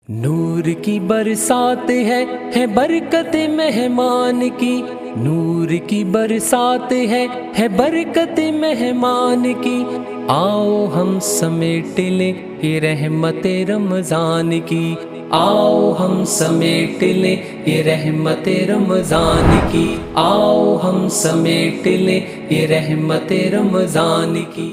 نور کی برسات ہے برکت مہمان کی، نور کی برسات ہے برکت مہمان کی، آؤ ہم سمیٹ لیں یہ رحمت رمضان کی، آؤ ہم سمیٹ لیں یہ رحمت رمضان کی، آؤ ہم سمیٹ لیں یہ رحمت رمضان کی۔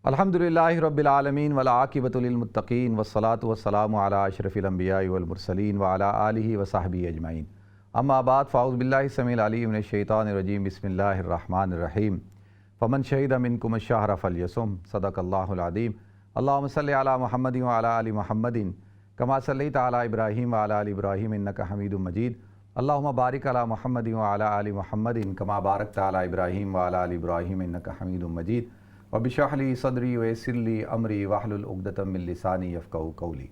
الحمدللہ رب العالمین والعاقبۃ للمتقین والصلاۃ والسلام علی اشرف الانبیاء والمرسلین وعلی آلہ وصحبہ اجمعین، اما بعد فاعوذ باللہ السمیع العلیم من الشیطان الرجیم، بسم اللہ الرحمن الرحیم۔ فمن شہد منکم الشہر فلیصم، صدق اللہ العظیم۔ اللہم صلی علی محمد وعلی آل محمد کما صلیت علی ابراہیم وعلی آل ابراہیم انک حمید مجید، اللہم بارک علی محمد وعلی آل محمد کما بارکت علی ابراہیم وعلی آل ابراہیم انک حمید مجید، رب اشرح لی صدری ویسر لی امری واحلل عقدۃ من لسانی یفقہوا قولی۔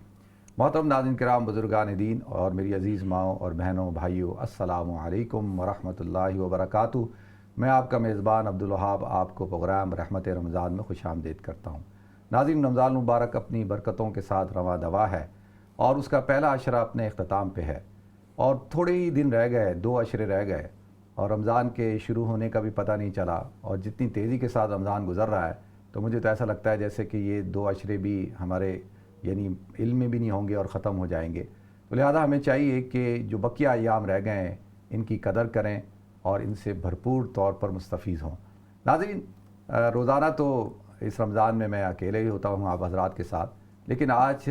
محترم ناظرین کرام، بزرگان دین اور میری عزیز ماؤں اور بہنوں بھائیوں، السلام علیکم ورحمۃ اللہ وبرکاتہ۔ میں آپ کا میزبان عبدالوہاب آپ کو پروگرام رحمت رمضان میں خوش آمدید کرتا ہوں۔ ناظرین، رمضان مبارک اپنی برکتوں کے ساتھ رواں دوا ہے اور اس کا پہلا عشرہ اپنے اختتام پہ ہے، اور تھوڑے ہی دن رہ گئے، 2 عشرے رہ گئے اور رمضان کے شروع ہونے کا بھی پتہ نہیں چلا، اور جتنی تیزی کے ساتھ رمضان گزر رہا ہے تو مجھے تو ایسا لگتا ہے جیسے کہ یہ 2 عشرے بھی ہمارے یعنی علم میں بھی نہیں ہوں گے اور ختم ہو جائیں گے۔ تو لہذا ہمیں چاہیے کہ جو بقیہ ایام رہ گئے ہیں ان کی قدر کریں اور ان سے بھرپور طور پر مستفیض ہوں۔ ناظرین، روزانہ تو اس رمضان میں اکیلے ہی ہوتا ہوں آپ حضرات کے ساتھ، لیکن آج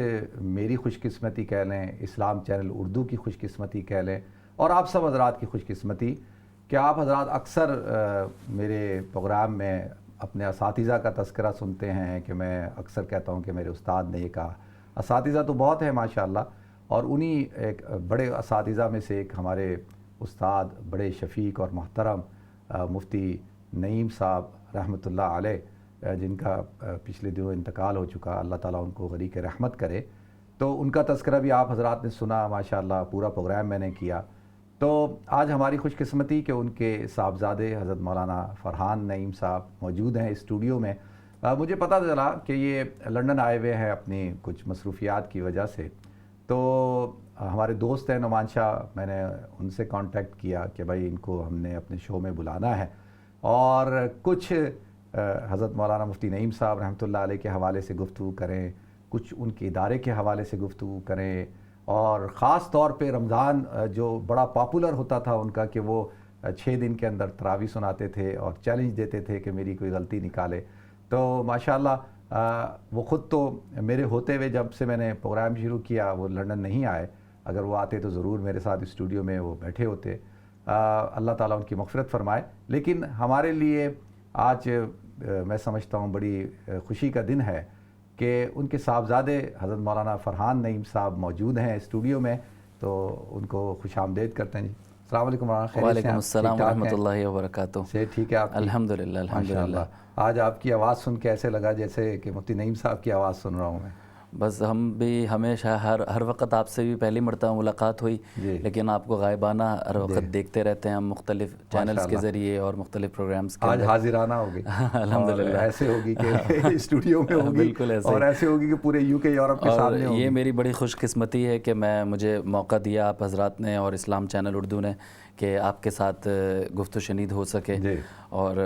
میری خوش قسمتی کہہ لیں، اسلام چینل اردو کی خوش قسمتی کہہ لیں، اور آپ سب حضرات کی خوش قسمتی کہ آپ حضرات اکثر میرے پروگرام میں اپنے اساتذہ کا تذکرہ سنتے ہیں کہ میں اکثر کہتا ہوں کہ میرے استاد نے یہ کہا۔ اساتذہ تو بہت ہیں ماشاءاللہ، اور انہی ایک بڑے اساتذہ میں سے ایک ہمارے استاد بڑے شفیق اور محترم مفتی نعیم صاحب رحمۃ اللہ علیہ، جن کا پچھلے دنوں انتقال ہو چکا، اللہ تعالیٰ ان کو غریق رحمت کرے، تو ان کا تذکرہ بھی آپ حضرات نے سنا ماشاءاللہ، پورا پروگرام میں نے کیا۔ تو آج ہماری خوش قسمتی کہ ان کے صاحبزادے حضرت مولانا فرحان نعیم صاحب موجود ہیں اسٹوڈیو میں۔ مجھے پتہ چلا کہ یہ لندن آئے ہوئے ہیں اپنی کچھ مصروفیات کی وجہ سے، تو ہمارے دوست ہیں نعمان شاہ، میں نے ان سے کانٹیکٹ کیا کہ بھائی ان کو ہم نے اپنے شو میں بلانا ہے، اور کچھ حضرت مولانا مفتی نعیم صاحب رحمۃ اللہ علیہ کے حوالے سے گفتگو کریں، کچھ ان کے ادارے کے حوالے سے گفتگو کریں، اور خاص طور پہ رمضان جو بڑا پاپولر ہوتا تھا ان کا کہ وہ 6 دن کے اندر تراویح سناتے تھے اور چیلنج دیتے تھے کہ میری کوئی غلطی نکالے، تو ماشاءاللہ وہ خود تو میرے ہوتے ہوئے جب سے میں نے پروگرام شروع کیا وہ لندن نہیں آئے، اگر وہ آتے تو ضرور میرے ساتھ اسٹوڈیو میں وہ بیٹھے ہوتے، اللہ تعالیٰ ان کی مغفرت فرمائے۔ لیکن ہمارے لیے آج میں سمجھتا ہوں بڑی خوشی کا دن ہے کہ ان کے صاحبزادے حضرت مولانا فرحان نعیم صاحب موجود ہیں اسٹوڈیو میں، تو ان کو خوش آمدید کرتے ہیں۔ جی السلام علیکم مولانا، خیریت سے ہیں؟ وعلیکم السلام ورحمۃ اللہ وبرکاتہ۔ سے ٹھیک ہے آپ؟ الحمدللہ الحمدللہ۔ آج آپ کی آواز سن کے ایسے لگا جیسے کہ مفتی نعیم صاحب کی آواز سن رہا ہوں میں۔ بس ہم بھی ہمیشہ ہر وقت آپ سے بھی پہلی مرتبہ ملاقات ہوئی، لیکن آپ کو غائبانہ ہر وقت دیکھتے رہتے ہیں ہم مختلف چینلز کے ذریعے اور مختلف پروگرامز کے۔ آج حاضرانہ ہوگی الحمدللہ، ایسے ہوگی کہ اسٹوڈیو میں ہوگی، بالکل ایسے، اور ایسے ہوگی کہ پورے UK یورپ کے سامنے ہوگی۔ یہ میری بڑی خوش قسمتی ہے کہ مجھے موقع دیا آپ حضرات نے اور اسلام چینل اردو نے کہ آپ کے ساتھ گفت و شنید ہو سکے۔ اور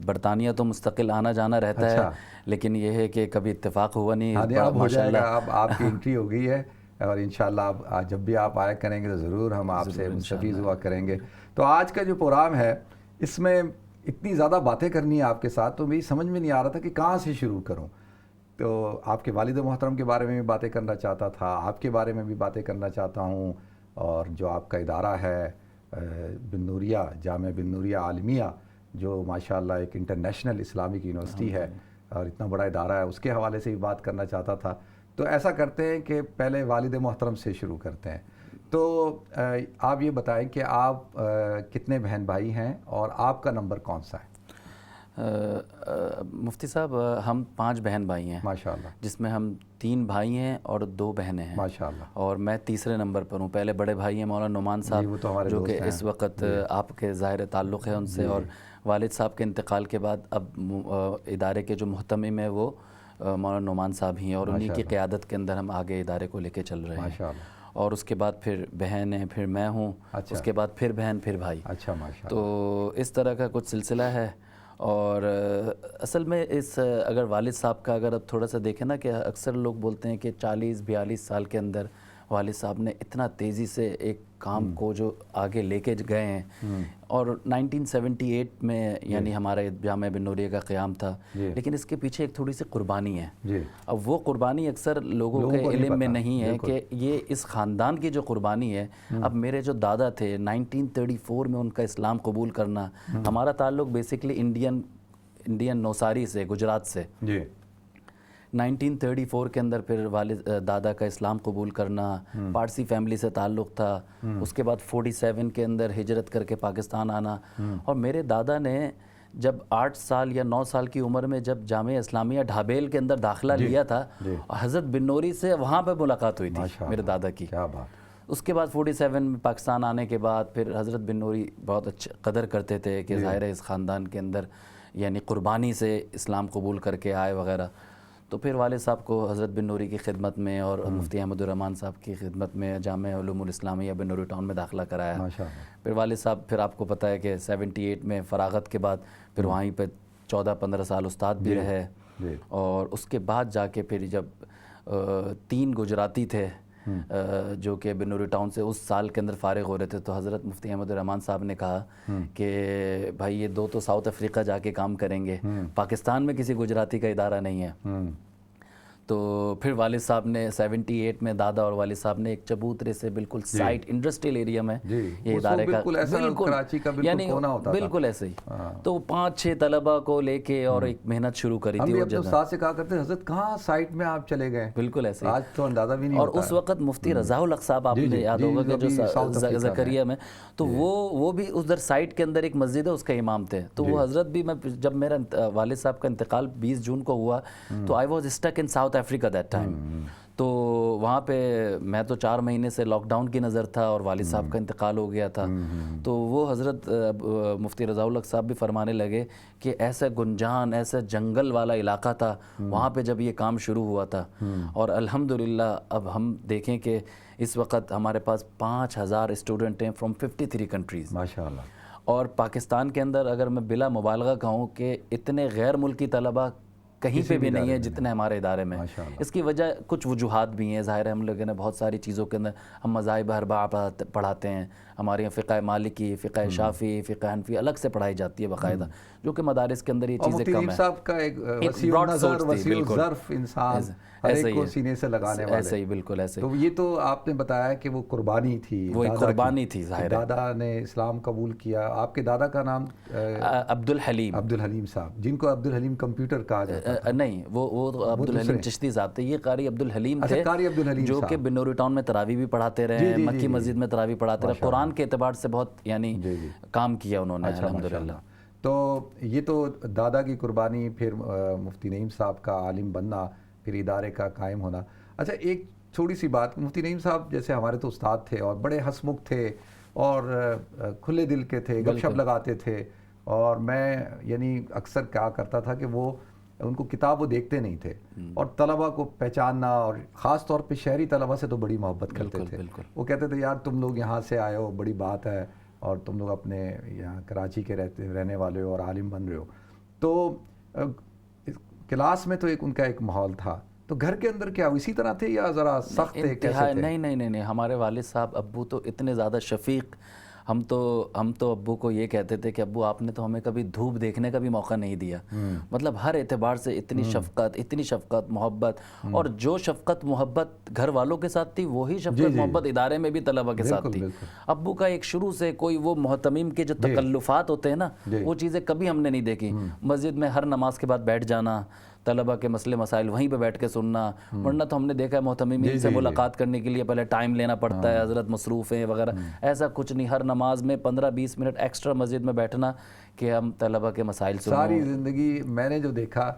برطانیہ تو مستقل آنا جانا رہتا ہے، لیکن یہ ہے کہ کبھی اتفاق ہوا نہیں۔ اب ہو جائے گا، اب آپ کی انٹری ہو گئی ہے، اور انشاءاللہ اب جب بھی آپ آیا کریں گے تو ضرور ہم آپ سے مستفیض ہوا کریں گے۔ تو آج کا جو پروگرام ہے اس میں اتنی زیادہ باتیں کرنی ہے آپ کے ساتھ، تو میری سمجھ میں نہیں آ رہا تھا کہ کہاں سے شروع کروں۔ تو آپ کے والد محترم کے بارے میں بھی باتیں کرنا چاہتا تھا، آپ کے بارے میں بھی باتیں کرنا چاہتا ہوں، اور جو آپ کا ادارہ ہے بن نوریہ، جامعہ بن نوریہ عالمیہ، جو ماشاءاللہ ایک انٹرنیشنل اسلامک یونیورسٹی ہے اور اتنا بڑا ادارہ ہے، اس کے حوالے سے بھی بات کرنا چاہتا تھا۔ تو ایسا کرتے ہیں کہ پہلے والد محترم سے شروع کرتے ہیں۔ تو آپ یہ بتائیں کہ آپ کتنے بہن بھائی ہیں اور آپ کا نمبر کون سا ہے؟ مفتی صاحب ہم 5 بہن بھائی ہیں ماشاءاللہ، جس میں ہم 3 بھائی ہیں اور 2 بہنیں ہیں ماشاءاللہ، اور میں تیسرے نمبر پر ہوں. پہلے بڑے بھائی ہیں مولانا نعمان وہ صاحب تو ہمارے جو کہ دوست ہیں. اس وقت آپ کے ظاہر تعلق ہے ان سے، اور والد صاحب کے انتقال کے بعد اب ادارے کے جو محتمم ہیں وہ مولانا نعمان صاحب ہی ہیں، اور انہی کی قیادت کے اندر ہم آگے ادارے کو لے کے چل رہے ہیں. ماشاءاللہ. اور اس کے بعد پھر بہن ہیں، پھر میں ہوں، اس کے بعد پھر بہن، پھر بھائی. اچھا ماشاءاللہ. تو اس طرح کا کچھ سلسلہ ہے. اور اصل میں اس اگر والد صاحب کا اگر اب تھوڑا سا دیکھیں نا کہ اکثر لوگ بولتے ہیں کہ 40-42 سال کے اندر والد صاحب نے اتنا تیزی سے ایک کام کو جو آگے لے کے گئے ہیں، اور 1978 میں یعنی ہمارے جامعہ بن نوریہ کا قیام تھا، لیکن اس کے پیچھے ایک تھوڑی سی قربانی ہے. اب وہ قربانی اکثر لوگوں کے علم میں نہیں ہے کہ یہ اس خاندان کی جو قربانی ہے. اب میرے جو دادا تھے 1934 میں ان کا اسلام قبول کرنا، ہمارا تعلق بیسکلی انڈین نوساری سے، گجرات سے. 1934 کے اندر پھر والد دادا کا اسلام قبول کرنا، پارسی فیملی سے تعلق تھا. اس کے بعد 47 کے اندر ہجرت کر کے پاکستان آنا. اور میرے دادا نے جب 8 سال یا 9 سال کی عمر میں جب جامعہ اسلامیہ ڈھابیل کے اندر داخلہ لیا تھا، حضرت بن نوری سے وہاں پہ ملاقات ہوئی تھی میرے دادا کی. اس کے بعد 47 میں پاکستان آنے کے بعد پھر حضرت بن نوری بہت اچھا قدر کرتے تھے کہ ظاہر ہے اس خاندان کے اندر یعنی قربانی سے اسلام قبول کر کے آئے وغیرہ. تو پھر والد صاحب کو حضرت بن نوری کی خدمت میں اور مفتی احمد الرحمان صاحب کی خدمت میں جامعہ علوم الاسلامیہ بن نوری ٹاؤن میں داخلہ کرایا. پھر والد صاحب پھر آپ کو پتہ ہے کہ 78 میں فراغت کے بعد پھر وہیں پہ 14-15 سال استاد بھی رہے. اور اس کے بعد جا کے پھر جب 3 گجراتی تھے جو کہ بن نوری ٹاؤن سے اس سال کے اندر فارغ ہو رہے تھے، تو حضرت مفتی احمد الرحمان صاحب نے کہا کہ بھائی یہ 2 تو ساؤتھ افریقہ جا کے کام کریں گے، پاکستان میں کسی گجراتی کا ادارہ نہیں ہے. تو پھر والد صاحب نے 78 میں دادا اور والد صاحب نے ایک چبوترے سے بالکل سائٹ انڈسٹریل ایریا میں یہ ادارے کا یعنی بالکل ایسے ہی تو 5-6 طلبہ کو لے کے اور ایک محنت شروع کری تھی. ہم بھی استاد سے کہا کرتے حضرت کہاں سائٹ میں آپ چلے گئے. بالکل ایسے آج تو اندازہ بھی نہیں. اور اس وقت مفتی رضا الحق صاحب آپ نے یاد ہوگا کہ جو زکریا میں، تو وہ بھی ادھر سائٹ کے اندر ایک مسجد ہے اس کا امام تھے. تو وہ حضرت بھی، میں جب میرا والد صاحب کا انتقال 20 جون کو ہوا تو I was stuck in South Africa that time. تو وہاں پہ میں تو 4 مہینے سے لاک ڈاؤن کی نظر تھا اور والد صاحب کا انتقال ہو گیا تھا. تو وہ حضرت مفتی رضا الحق صاحب بھی فرمانے لگے کہ ایسا گنجان، ایسا جنگل والا علاقہ تھا وہاں پہ جب یہ کام شروع ہوا تھا. اور الحمدللہ اب ہم دیکھیں کہ اس وقت ہمارے پاس 5000 اسٹوڈنٹ ہیں فرام 53 کنٹریز ماشاءاللہ. اور پاکستان کے اندر اگر میں بلا مبالغہ کہوں کہ اتنے غیر ملکی طلبہ کہیں پہ بھی نہیں ہے جتنے ہمارے ادارے میں. اس کی وجہ کچھ وجوہات بھی ہیں. ظاہر ہے ہم لوگوں نے بہت ساری چیزوں کے اندر ہم مذاہب اربعہ پڑھاتے ہیں. ہمارے یہاں فقہ مالکی، فقہ شافعی، فقہ حنفی الگ سے پڑھائی جاتی ہے باقاعدہ، جو کہ مدارس کے اندر یہ چیزیں کم ہیں. مفتی صاحب کا ایک وسیع نظر، وسیع ظرف انسان ہر ایک کو سینے سے لگانے والے. ایسے ہی بالکل ایسے. تو یہ تو آپ نے بتایا کہ وہ قربانی تھی، وہ ایک قربانی تھی. ظاہر ہے دادا نے اسلام قبول کیا. آپ کے دادا کا نام عبد الحلیم صاحب، جن کو عبد الحلیم کمپیوٹر کہا جاتا ہے. نہیں، وہ عبد الحلیم چشتی صاحب تھے. یہ قاری عبد الحلیم تھے جو کہ بن نوری ٹاؤن میں تراویح بھی پڑھاتے رہے ہیں، مکی مسجد میں تراویح پڑھاتے رہے. قرآن کے اعتبار سے بہت یعنی کام کیا انہوں نے الحمدللہ. تو یہ تو دادا کی قربانی، پھر مفتی نعیم صاحب کا عالم بننا، پھر ادارے کا قائم ہونا. اچھا ایک چھوٹی سی بات، مفتی نعیم صاحب جیسے ہمارے تو استاد تھے اور بڑے ہنسمکھ تھے اور کھلے دل کے تھے، گپ شپ لگاتے تھے. اور میں یعنی اکثر کیا کرتا تھا کہ وہ ان کو کتاب وہ دیکھتے نہیں تھے اور طلبہ کو پہچاننا، اور خاص طور پہ شہری طلبہ سے تو بڑی محبت کرتے تھے. وہ کہتے تھے یار تم لوگ یہاں سے آئے ہو، بڑی بات ہے، اور تم لوگ اپنے یہاں کراچی کے رہنے والے ہو اور عالم بن رہے ہو. تو کلاس میں تو ان کا ایک ماحول تھا. تو گھر کے اندر کیا اسی طرح تھے یا ذرا سخت تھے، کیسے تھے؟ نہیں، ہمارے والد صاحب ابو تو اتنے زیادہ شفیق. ہم تو ابو کو یہ کہتے تھے کہ ابو آپ نے تو ہمیں کبھی دھوپ دیکھنے کا بھی موقع نہیں دیا. مطلب ہر اعتبار سے اتنی شفقت محبت، اور جو شفقت محبت گھر والوں کے ساتھ تھی وہی شفقت محبت ادارے میں بھی طلبہ کے ساتھ تھی. ابو کا ایک شروع سے کوئی وہ محتمیم کے جو تکلفات ہوتے ہیں نا، وہ چیزیں کبھی ہم نے نہیں دیکھی. مسجد میں ہر نماز کے بعد بیٹھ جانا، طلبہ کے مسئلے مسائل وہیں پہ بیٹھ کے سننا، ورنہ تو ہم نے دیکھا ہے محتممین سے ملاقات کرنے کے لیے پہلے ٹائم لینا پڑتا ہے، حضرت مصروف ہیں وغیرہ، ایسا کچھ نہیں، ہر نماز میں 15-20 منٹ ایکسٹرا مسجد میں بیٹھنا کہ ہم طلبہ کے مسائل سنیں۔ ساری زندگی میں نے جو دیکھا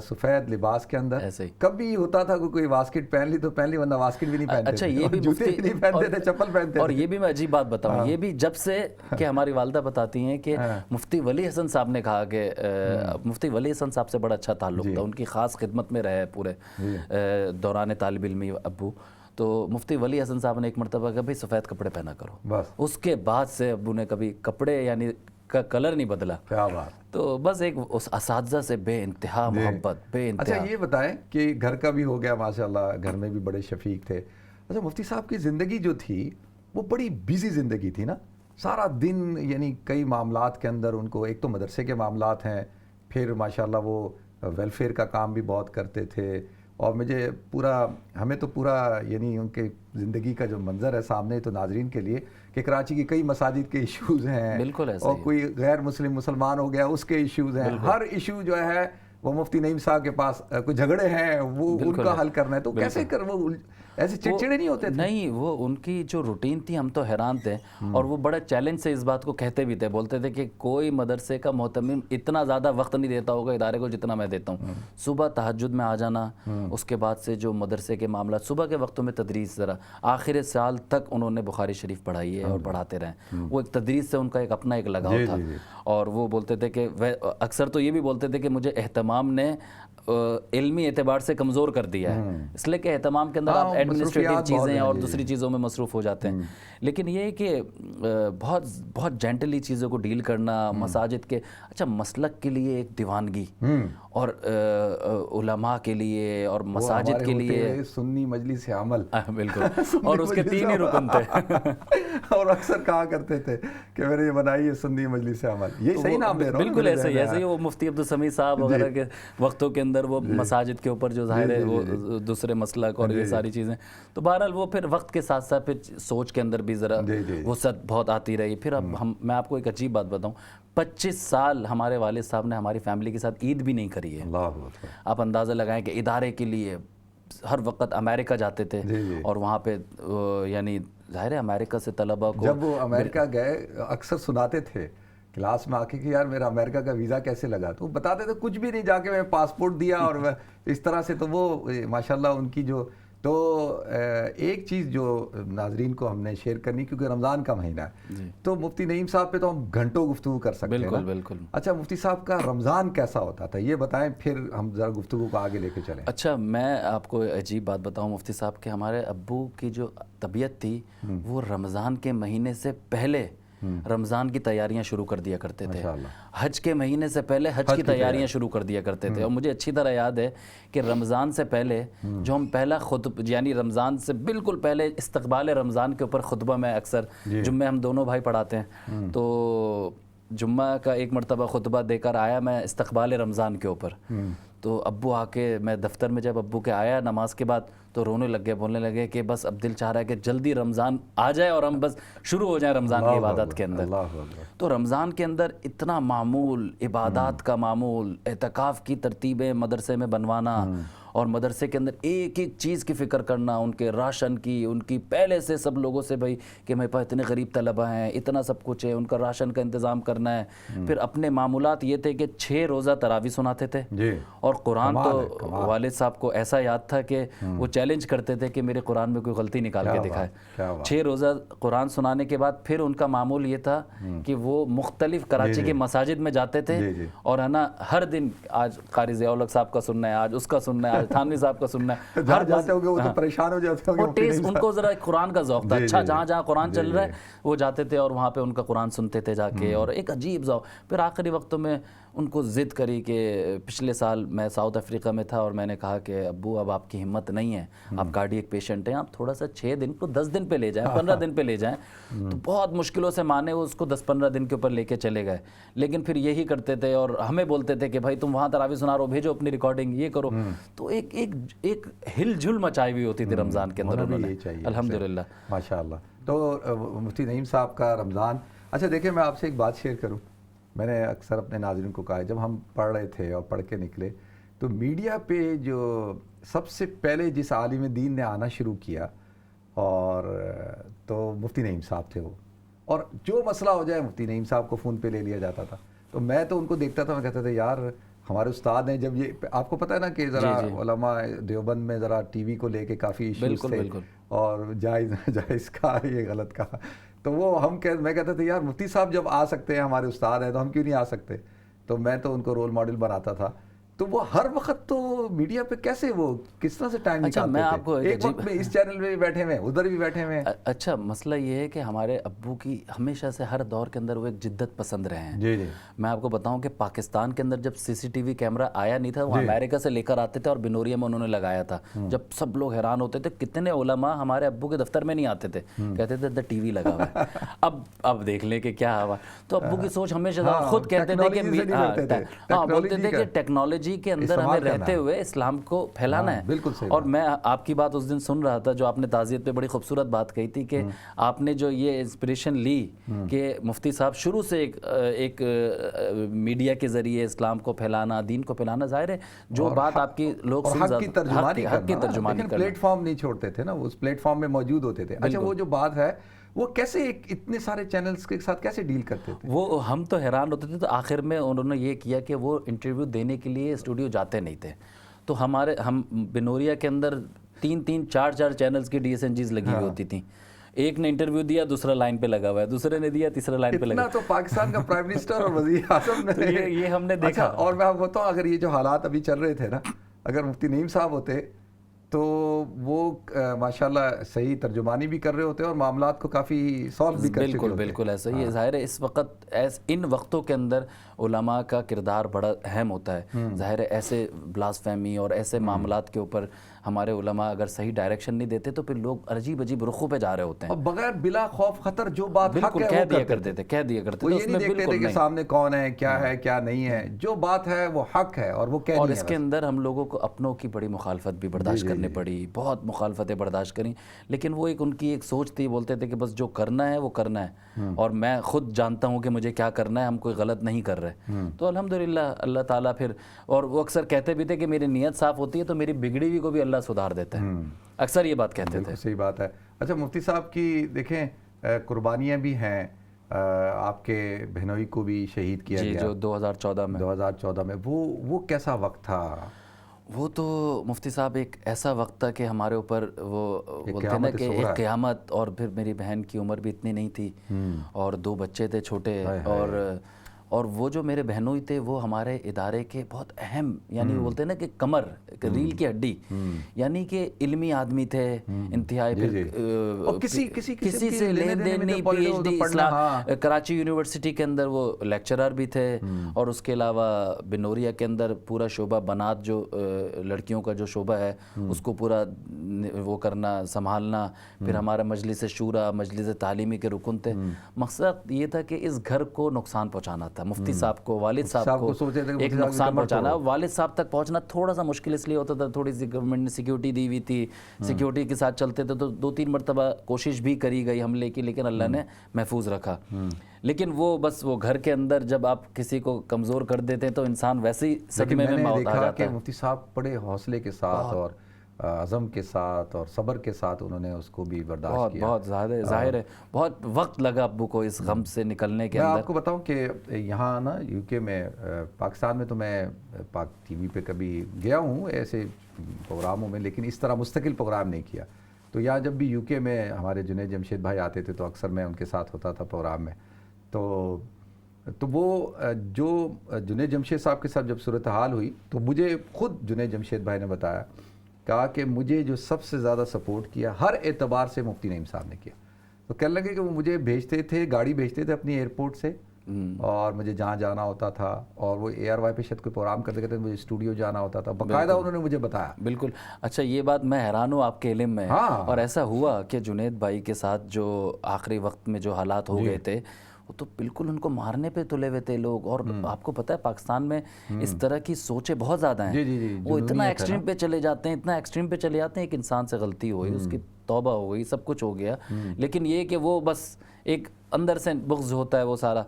سفید لباس کے اندر کبھی ہوتا تھا کوئی واسکٹ پہن لی تو پہن لی، ورنہ واسکٹ بھی نہیں پہنتے، اچھا یہ بھی جوتے بھی نہیں پہنتے تھے، چپل پہنتے تھے۔ اور یہ بھی میں عجیب بات بتاؤں، یہ بھی جب سے کہ ہماری والدہ بتاتی ہیں کہ مفتی ولی حسن صاحب نے کہا کہ مفتی ولی حسن صاحب سے بڑا اچھا تعلق تھا، ان کی خاص خدمت میں رہے پورے دوران طالب علمی ابو، تو مفتی ولی حسن صاحب نے ایک مرتبہ کہا بھائی سفید کپڑے پہنا کرو، اس کے بعد سے ابو نے کبھی کپڑے یعنی کا کلر نہیں بدلا۔ کیا بات! تو بس ایک اس اساتذہ سے بے انتہا محبت، بے انتہا۔ اچھا یہ بتائیں کہ گھر کا بھی ہو گیا ماشاءاللہ، گھر میں بھی بڑے شفیق تھے، اچھا مفتی صاحب کی زندگی جو تھی وہ بڑی بیزی زندگی تھی نا، سارا دن یعنی کئی معاملات کے اندر ان کو، ایک تو مدرسے کے معاملات ہیں، پھر ماشاءاللہ وہ ویلفیئر کا کام بھی بہت کرتے تھے، اور مجھے ہمیں تو پورا یعنی ان کے زندگی کا جو منظر ہے سامنے تو ناظرین کے لیے کہ کراچی کی کئی مساجد کے ایشوز ہیں، بالکل ایسا اور کوئی غیر مسلمان ہو گیا اس کے ایشوز ہیں، ہر ایشو جو ہے وہ مفتی نعیم صاحب کے پاس، کوئی جھگڑے ہیں وہ ان کا حل کرنا ہے، تو کیسے وہ ایسے چڑچڑے نہیں ہوتے تھے؟ نہیں، وہ ان کی جو روٹین تھی ہم تو حیران تھے، اور وہ بڑے چیلنج سے اس بات کو کہتے بھی تھے، بولتے تھے کہ کوئی مدرسے کا محتمم اتنا زیادہ وقت نہیں دیتا ہوگا ادارے کو جتنا میں دیتا ہوں، صبح تہجد میں آ جانا، اس کے بعد سے جو مدرسے کے معاملات، صبح کے وقتوں میں تدریس، ذرا آخر سال تک انہوں نے بخاری شریف پڑھائی ہے اور پڑھاتے رہے، وہ ایک تدریس سے ان کا ایک اپنا ایک لگاؤ تھا، اور وہ بولتے تھے کہ اکثر تو یہ بھی بولتے تھے کہ مجھے اہتمام نے علمی اعتبار سے کمزور کر دیا ہے، اس لیے کہ اہتمام کے اندر آپ ایڈمنسٹریٹو چیزیں اور دوسری چیزوں میں مصروف ہو جاتے ہیں، لیکن یہ ہے کہ بہت بہت جینٹلی چیزوں کو ڈیل کرنا، مساجد کے اچھا مسلک کے لیے ایک دیوانگی، اور علماء کے لیے اور مساجد کے لیے سنی مجلس عمل، بالکل، اور اس کے 3 ہی رکن تھے، اور اکثر کہا کرتے تھے کہ میں نے یہ بنائی ہے سنی مجلس عمل، یہ صحیح نام دے رہا ہوں، بالکل ایسے ہی وہ مفتی عبدالسمیع صاحب وغیرہ کے وقتوں کے اندر وہ مساجد کے اوپر جو ظاہر ہے وہ دوسرے مسلک اور یہ ساری چیزیں، تو بہرحال وہ پھر وقت کے ساتھ ساتھ پھر سوچ کے اندر بھی ذرا وسعت بہت آتی رہی، پھر اب میں آپ کو ایک عجیب بات بتاؤں، 25 سال ہمارے والد صاحب نے ہماری فیملی کے ساتھ عید بھی نہیں کری ہے، آپ اندازہ لگائیں کہ ادارے کے لیے ہر وقت امریکہ جاتے تھے، اور وہاں پہ یعنی ظاہر ہے امریکہ سے طلبہ کو، جب وہ امریکہ گئے اکثر سناتے تھے کلاس میں آ کے کہ یار میرا امریکہ کا ویزا کیسے لگا، تو وہ بتاتے تھے کچھ بھی نہیں، جا کے میں پاسپورٹ دیا اور اس طرح سے، تو وہ ماشاءاللہ ان کی جو، تو ایک چیز جو ناظرین کو ہم نے شیئر کرنی، کیونکہ رمضان کا مہینہ ہے تو مفتی نعیم صاحب پہ تو ہم گھنٹوں گفتگو کر سکتے ہیں، بالکل بالکل۔ اچھا مفتی صاحب کا رمضان کیسا ہوتا تھا یہ بتائیں، پھر ہم ذرا گفتگو کو آگے لے کے چلیں۔ اچھا میں آپ کو عجیب بات بتاؤں مفتی صاحب کہ ہمارے ابو کی جو طبیعت تھی وہ رمضان کے مہینے سے پہلے رمضان کی تیاریاں شروع کر دیا کرتے تھے، حج کے مہینے سے پہلے حج کی تیاریاں شروع کر دیا کرتے تھے، اور مجھے اچھی طرح یاد ہے کہ رمضان سے پہلے جو ہم پہلا خطبہ، یعنی رمضان سے بالکل پہلے استقبال رمضان کے اوپر خطبہ میں اکثر جمعے ہم دونوں بھائی پڑھاتے ہیں، تو جمعہ کا ایک مرتبہ خطبہ دے کر آیا میں استقبال رمضان کے اوپر، تو ابو آ کے، میں دفتر میں جب ابو کے آیا نماز کے بعد تو رونے لگ گئے، بولنے لگے کہ بس اب دل چاہ رہا ہے کہ جلدی رمضان آ جائے اور ہم بس شروع ہو جائیں رمضان کی عبادت کے اندر۔ تو رمضان کے اندر اتنا معمول، عبادات کا معمول، اعتکاف کی ترتیبیں مدرسے میں بنوانا، اور مدرسے کے اندر ایک ایک چیز کی فکر کرنا، ان کے راشن کی، ان کی پہلے سے سب لوگوں سے بھائی کہ میرے پاس اتنے غریب طلبہ ہیں، اتنا سب کچھ ہے، ان کا راشن کا انتظام کرنا ہے، پھر اپنے معمولات یہ تھے کہ 6 روزہ تراویح سناتے تھے، اور قرآن تو والد صاحب کو ایسا یاد تھا کہ وہ چیلنج کرتے تھے کہ میرے قرآن میں کوئی غلطی نکال کے دکھائے، 6 روزہ قرآن سنانے کے بعد پھر ان کا معمول یہ تھا کہ وہ مختلف کراچی کی مساجد میں جاتے تھے، اور ہے نا ہر دن آج قاری ضیاء الحق صاحب کا سننا ہے، آج اس کا سننا ہے، تھانوی صاحب کا سننا ہے، ہر جاتے ہوگے وہ تو پریشان ہو جاتے ہوگے، وہ ٹیسٹ ان کو ذرا قرآن کا ذوق تھا، اچھا جہاں جہاں قرآن چل رہا ہے وہ جاتے تھے اور وہاں پہ ان کا قرآن سنتے تھے جا کے، اور ایک عجیب ذوق۔ پھر آخری وقتوں میں ان کو ضد کری کہ پچھلے سال میں ساؤتھ افریقہ میں تھا اور میں نے کہا کہ ابو اب آپ کی ہمت نہیں ہے، آپ کارڈیک پیشنٹ ہیں، آپ تھوڑا سا 6 دن کو 10 دن پہ لے جائیں، 15 دن پہ لے جائیں، تو بہت مشکلوں سے مانے، وہ اس کو 10-15 دن کے اوپر لے کے چلے گئے، لیکن پھر یہی کرتے تھے اور ہمیں بولتے تھے کہ بھائی تم وہاں تراویح سنا رہو، بھیجو اپنی ریکارڈنگ، یہ کرو، تو ایک ہل جل مچائی ہوئی ہوتی تھی رمضان کے اندر انہوں نے، الحمدللہ ماشاءاللہ۔ تو مفتی نعیم صاحب کا رمضان، اچھا دیکھیں میں آپ سے ایک بات شیئر کروں، میں نے اکثر اپنے ناظرین کو کہا ہے جب ہم پڑھ رہے تھے اور پڑھ کے نکلے تو میڈیا پہ جو سب سے پہلے جس عالم دین نے آنا شروع کیا اور تو مفتی نعیم صاحب تھے وہ، اور جو مسئلہ ہو جائے مفتی نعیم صاحب کو فون پہ لے لیا جاتا تھا. تو میں تو ان کو دیکھتا تھا، میں کہتا تھا یار ہمارے استاد ہیں. جب یہ آپ کو پتہ ہے نا کہ ذرا علماء دیوبند میں ذرا ٹی وی کو لے کے کافی ایشوز تھے اور جائز کا یہ غلط کا، تو وہ میں کہتا تھا یار مفتی صاحب جب آ سکتے ہیں ہمارے استاد ہیں تو ہم کیوں نہیں آ سکتے. تو میں تو ان کو رول ماڈل بناتا تھا. تو وہ ہر وقت تو میڈیا پہ کیسے وہ کس طرح سے ٹائم نکالتے تھے؟ ایک وقت میں اس چینل پہ بھی بیٹھے ہوئے ہیں، ادھر بھی بیٹھے ہوئے ہیں. اچھا مسئلہ یہ ہے کہ ہمارے ابو کی ہمیشہ سے ہر دور کے اندر وہ ایک جدت پسند رہے ہیں. جی جی. میں آپ کو بتاؤں کہ پاکستان کے اندر جب سی سی ٹی وی کیمرہ آیا نہیں تھا، وہ امریکہ سے لے کر آتے تھے اور بنوریا میں انہوں نے لگایا تھا. جب سب لوگ حیران ہوتے تھے کتنے علماء ہمارے ابو کے دفتر میں نہیں آتے تھے، کہتے تھے ٹی وی لگا ہوا ہے. اب دیکھ لیں کہ کیا ہوا. تو ابو کی سوچ ہمیشہ خود کہتے تھے کہ بولتے تھے کہ ٹیکنالوجی کے اندر ہمیں رہتے ہوئے اسلام کو پھیلانا ہے. اور میں آپ کی بات اس دن سن رہا تھا جو آپ نے تعزیت پہ بڑی خوبصورت بات کہی تھی کہ آپ نے جو یہ انسپریشن لی کہ مفتی صاحب شروع سے ایک میڈیا کے ذریعے اسلام کو پھیلانا، دین کو پھیلانا. ظاہر ہے جو بات آپ کی لوگ حق کی ترجمانی کرنا، پلیٹ فارم نہیں چھوڑتے تھے نا، وہ اس پلیٹ فارم میں موجود ہوتے تھے. اچھا وہ جو بات ہے وہ کیسے اتنے سارے چینلز کے ساتھ کیسے ڈیل کرتے تھے؟ وہ ہم تو حیران ہوتے تھے. تو آخر میں انہوں نے یہ کیا کہ وہ انٹرویو دینے کے لیے اسٹوڈیو جاتے نہیں تھے. تو ہم بنوریا کے اندر 3 4 چینلز کی DSNGs لگی ہوئی ہوتی تھیں. ایک نے انٹرویو دیا، دوسرا لائن پہ لگا ہوا ہے، دوسرے نے دیا، تیسرا لائن پہ لگا. اتنا تو پاکستان کا پرائم منسٹر اور وزیر اعظم نے یہ ہم نے دیکھا. اور میں آپ کو بتاؤں اگر یہ جو حالات ابھی چل رہے تھے نا، اگر مفتی نعیم صاحب ہوتے تو وہ ماشاءاللہ صحیح ترجمانی بھی کر رہے ہوتے اور معاملات کو کافی سالو بھی کر چکے ہوتے. بالکل ایسا ہی ہے. ظاہر ہے اس وقت ان وقتوں کے اندر علماء کا کردار بڑا اہم ہوتا ہے. ظاہر ہے ایسے بلاسفیمی اور ایسے معاملات کے اوپر ہمارے علماء اگر صحیح ڈائریکشن نہیں دیتے تو پھر لوگ عجیب رخوں پہ جا رہے ہوتے ہیں. اور بغیر بلا خوف خطر جو بات حق ہے کہہ دیا کرتے تھے. وہ یہ نہیں دیکھتے تھے کہ سامنے کون ہے کیا نہیں ہے. جو بات ہے وہ حق ہے اور وہ کہہ. اور اس کے اندر ہم لوگوں کو اپنوں کی بڑی مخالفت بھی برداشت کرنی پڑی، بہت مخالفتیں برداشت کریں. لیکن وہ ان کی ایک سوچ تھی، بولتے تھے کہ بس جو کرنا ہے وہ کرنا ہے اور میں خود جانتا ہوں کہ مجھے کیا کرنا ہے، ہم کوئی غلط نہیں کر رہے. تو الحمدللہ اللہ تعالیٰ پھر، اور وہ اکثر کہتے بھی تھے کہ میری نیت صاف ہوتی ہے تو میری بگڑی ہوئی کو بھی اللہ سدھار دیتا ہے. اکثر یہ بات کہتے تھے. صحیح بات ہے. اچھا مفتی صاحب کی دیکھیں قربانیاں بھی ہیں، آپ کے بہنوئی کو بھی شہید کیا گیا جو 2014 میں وہ کیسا وقت تھا؟ وہ تو مفتی صاحب ایک ایسا وقت تھا کہ ہمارے اوپر وہ بولتے ہیں نا کہ ایک قیامت. اور پھر میری بہن کی عمر بھی اتنی نہیں تھی اور 2 بچے تھے چھوٹے. اور وہ جو میرے بہنوئی تھے وہ ہمارے ادارے کے بہت اہم، یعنی وہ بولتے ہیں نا کہ کمر، ریل کی ہڈی، یعنی کہ علمی آدمی تھے انتہائی. کسی سے لین دین نہیں، PhD کراچی یونیورسٹی کے اندر وہ لیکچرر بھی تھے. اور اس کے علاوہ بنوریا کے اندر پورا شعبہ بنات جو لڑکیوں کا جو شعبہ ہے اس کو پورا وہ کرنا سنبھالنا. پھر ہمارا مجلس شورا، مجلس تعلیمی کے رکن تھے. مقصد یہ تھا کہ اس گھر کو نقصان پہنچانا تھا. مفتی صاحب کو، والد صاحب کو ایک نقصان پہنچانا. والد صاحب تک پہنچنا تھوڑا سا مشکل اس لیے ہوتا تھا، تھوڑی سی گورنمنٹ نے سیکیورٹی دی ہوئی تھی، سیکیورٹی کے ساتھ چلتے تھے. تو 2-3 مرتبہ کوشش بھی کری گئی حملے کی، لیکن اللہ نے محفوظ رکھا. لیکن وہ بس وہ گھر کے اندر جب آپ کسی کو کمزور کر دیتے ہیں تو انسان ویسے ہی صدمے میں آ جاتا ہے. مفتی صاحب بڑے حوصلے کے ساتھ اور عزم کے ساتھ اور صبر کے ساتھ انہوں نے اس کو بھی برداشت کیا. بہت زیادہ ظاہر ہے بہت وقت لگا ابو کو اس غم سے نکلنے کے اندر. میں آپ کو بتاؤں کہ یہاں نا UK میں، پاکستان میں تو میں پاک ٹی وی پہ کبھی گیا ہوں ایسے پروگراموں میں، لیکن اس طرح مستقل پروگرام نہیں کیا. تو یہاں جب بھی UK میں ہمارے جنید جمشید بھائی آتے تھے تو اکثر میں ان کے ساتھ ہوتا تھا پروگرام میں. تو وہ جو جنید جمشید صاحب کے ساتھ جب صورتحال ہوئی تو مجھے خود جنید جمشید بھائی نے بتایا، کہا کہ مجھے جو سب سے زیادہ سپورٹ کیا ہر اعتبار سے مفتی نعیم صاحب نے کیا. تو کہنے لگے کہ وہ مجھے بھیجتے تھے، گاڑی بھیجتے تھے اپنی ایئرپورٹ سے، اور مجھے جہاں جانا ہوتا تھا، اور وہ ARY پہ شاید کوئی پروگرام کرتے کرتے مجھے اسٹوڈیو جانا ہوتا تھا، باقاعدہ انہوں نے مجھے بتایا. بالکل. اچھا یہ بات میں حیران ہوں آپ کے علم میں. اور ایسا ہوا کہ جنید بھائی کے ساتھ جو آخری وقت میں جو حالات ہو گئے تھے وہ تو بالکل ان کو مارنے پہ تلے ہوئے تھے لوگ. اور آپ کو پتہ ہے پاکستان میں اس طرح کی سوچیں بہت زیادہ ہیں. وہ اتنا ایکسٹریم پہ چلے جاتے ہیں، ایک انسان سے غلطی ہوئی، اس کی توبہ ہو گئی, سب کچھ ہو گیا, لیکن یہ کہ وہ بس ایک اندر سے بغض ہوتا ہے وہ سارا.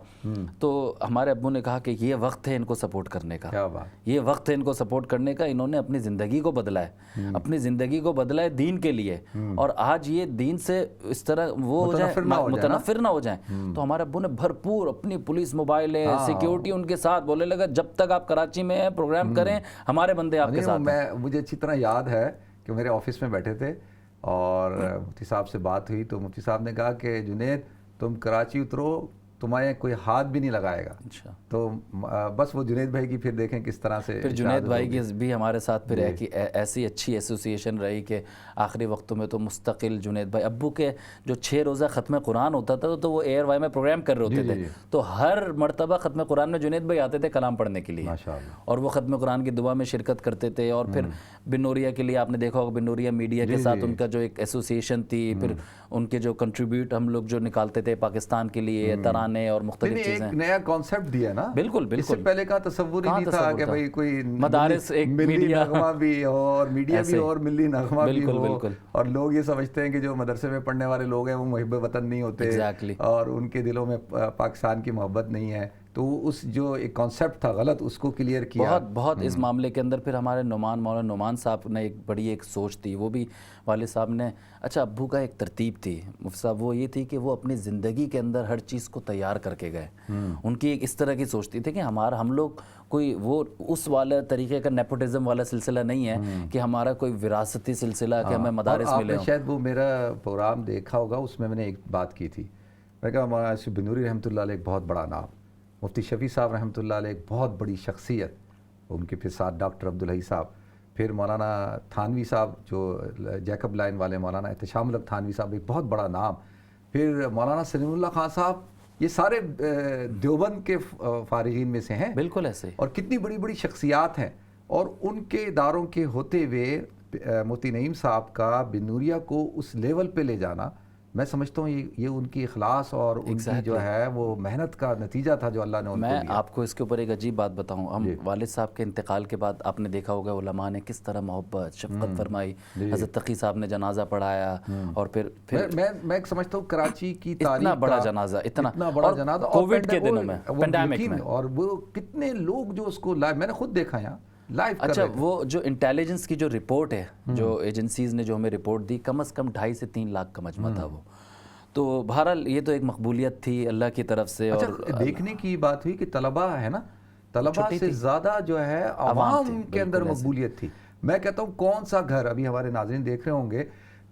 تو ہمارے ابو نے کہا کہ یہ وقت ہے ان کو سپورٹ کرنے کا, کیا بات, یہ وقت ہے ان کو سپورٹ کرنے کا. انہوں نے اپنی زندگی کو بدلا ہے, اپنی زندگی کو بدلا ہے دین کے لیے, اور آج یہ دین سے اس طرح وہ ہو جائیں, متنفر نہ ہو جائیں. تو ہمارے ابو نے بھرپور اپنی پولیس موبائلیں, سیکیورٹی ان کے ساتھ, بولنے لگا جب تک آپ کراچی میں ہیں پروگرام کریں ہمارے بندے آپ کے ساتھ ہیں. مجھے اچھی طرح یاد ہے کہ میرے آفس میں بیٹھے تھے اور مفتی صاحب سے بات ہوئی, تو مفتی صاحب نے کہا کہ جنید تم کراچی اترو, تمہیں کوئی ہاتھ بھی نہیں لگائے گا. اچھا, تو بس وہ جنید بھائی کی پھر دیکھیں کس طرح سے, پھر جنید بھائی کی بھی ہمارے ساتھ پھر ایسی اچھی ایسوسیشن رہی کہ آخری وقتوں میں تو مستقل جنید بھائی, ابو کے جو 6 روزہ ختم قرآن ہوتا تھا تو وہ ایئر وائی میں پروگرام کر رہے ہوتے تھے, تو ہر مرتبہ ختم قرآن میں جنید بھائی آتے تھے کلام پڑھنے کے لیے, اور وہ ختم قرآن کی دعا میں شرکت کرتے تھے. اور پھر بنوریا کے لیے آپ نے دیکھا ہوگا, بنوریا میڈیا کے ساتھ ان کا جو ایک ایسوسیشن تھی, پھر ان کے جو کنٹریبیوٹ ہم لوگ جو نکالتے تھے پاکستان کے لیے, ترانے اور مختلف چیزیں, ایک نیا کانسیپٹ دیا نا. بالکل اس سے پہلے کا تصور ہی نہیں تھا کہ بھائی کوئی مدارس ایک ملی نغمہ بھی ہو, اور میڈیا بھی ہو, اور ملی نغمہ بھی ہو, بالکل. اور لوگ یہ سمجھتے ہیں کہ جو مدرسے میں پڑھنے والے لوگ ہیں وہ محب وطن نہیں ہوتے, اور ان کے دلوں میں پاکستان کی محبت نہیں ہے. تو اس جو ایک کانسیپٹ تھا غلط, اس کو کلیئر کیا بہت اس معاملے کے اندر. پھر ہمارے مولانا نعمان صاحب نے ایک بڑی ایک سوچ تھی, وہ بھی والد صاحب نے, اچھا ابو کا ایک ترتیب تھی مفتی صاحب, وہ یہ تھی کہ وہ اپنی زندگی کے اندر ہر چیز کو تیار کر کے گئے. ان کی ایک اس طرح کی سوچتی تھی کہ ہم لوگ کوئی وہ اس والے طریقے کا نیپوٹزم والا سلسلہ نہیں ہے کہ ہمارا کوئی وراثتی سلسلہ کہ ہمیں مدارس ملے ہوں. شاید وہ میرا پروگرام دیکھا ہوگا, اس میں نے ایک بات کی تھی, میں کہا مولانا بنوری رحمۃ اللہ علیہ ایک بہت بڑا نام, مفتی شفیع صاحب رحمۃ اللہ علیہ ایک بہت بڑی شخصیت, ان کے پھر ساتھ ڈاکٹر عبدالحی صاحب, پھر مولانا تھانوی صاحب جو جیکب لائن والے, مولانا احتشام الحق تھانوی صاحب ایک بہت بڑا نام, پھر مولانا سلیم اللہ خان صاحب, یہ سارے دیوبند کے فارغین میں سے ہیں. بالکل ایسے, اور کتنی بڑی بڑی شخصیات ہیں, اور ان کے اداروں کے ہوتے ہوئے مفتی نعیم صاحب کا بنوریا کو اس لیول پہ لے جانا, میں سمجھتا ہوں یہ ان کی اخلاص اور ان کی جو ہے وہ محنت کا نتیجہ تھا جو اللہ نے ان کو دیا. میں آپ کو اس کے اوپر ایک عجیب بات بتاؤں, ہم والد صاحب کے انتقال کے بعد آپ نے دیکھا ہوگا علماء نے کس طرح محبت شفقت فرمائی, حضرت تقی صاحب نے جنازہ پڑھایا, اور پھر میں سمجھتا ہوں کراچی کی تاریخ اتنا بڑا جنازہ, اتنا بڑا جنازہ کووڈ کے دنوں میں, پینڈیمک میں, اور وہ کتنے لوگ جو اس کو لائیو, میں نے خود دیکھا یہاں لائیو. اچھا, وہ جو انٹیلیجنس کی جو رپورٹ ہے, جو ایجنسیز نے جو ہمیں رپورٹ دی, کم از کم 2.5 سے 3 لاکھ کا مجمع تھا وہ. تو بہرحال یہ تو ایک مقبولیت تھی اللہ کی طرف سے. اور دیکھنے کی بات ہوئی کہ طلبہ ہے نا, طلبہ سے زیادہ جو ہے عوام کے اندر مقبولیت تھی. میں کہتا ہوں کون سا گھر, ابھی ہمارے ناظرین دیکھ رہے ہوں گے,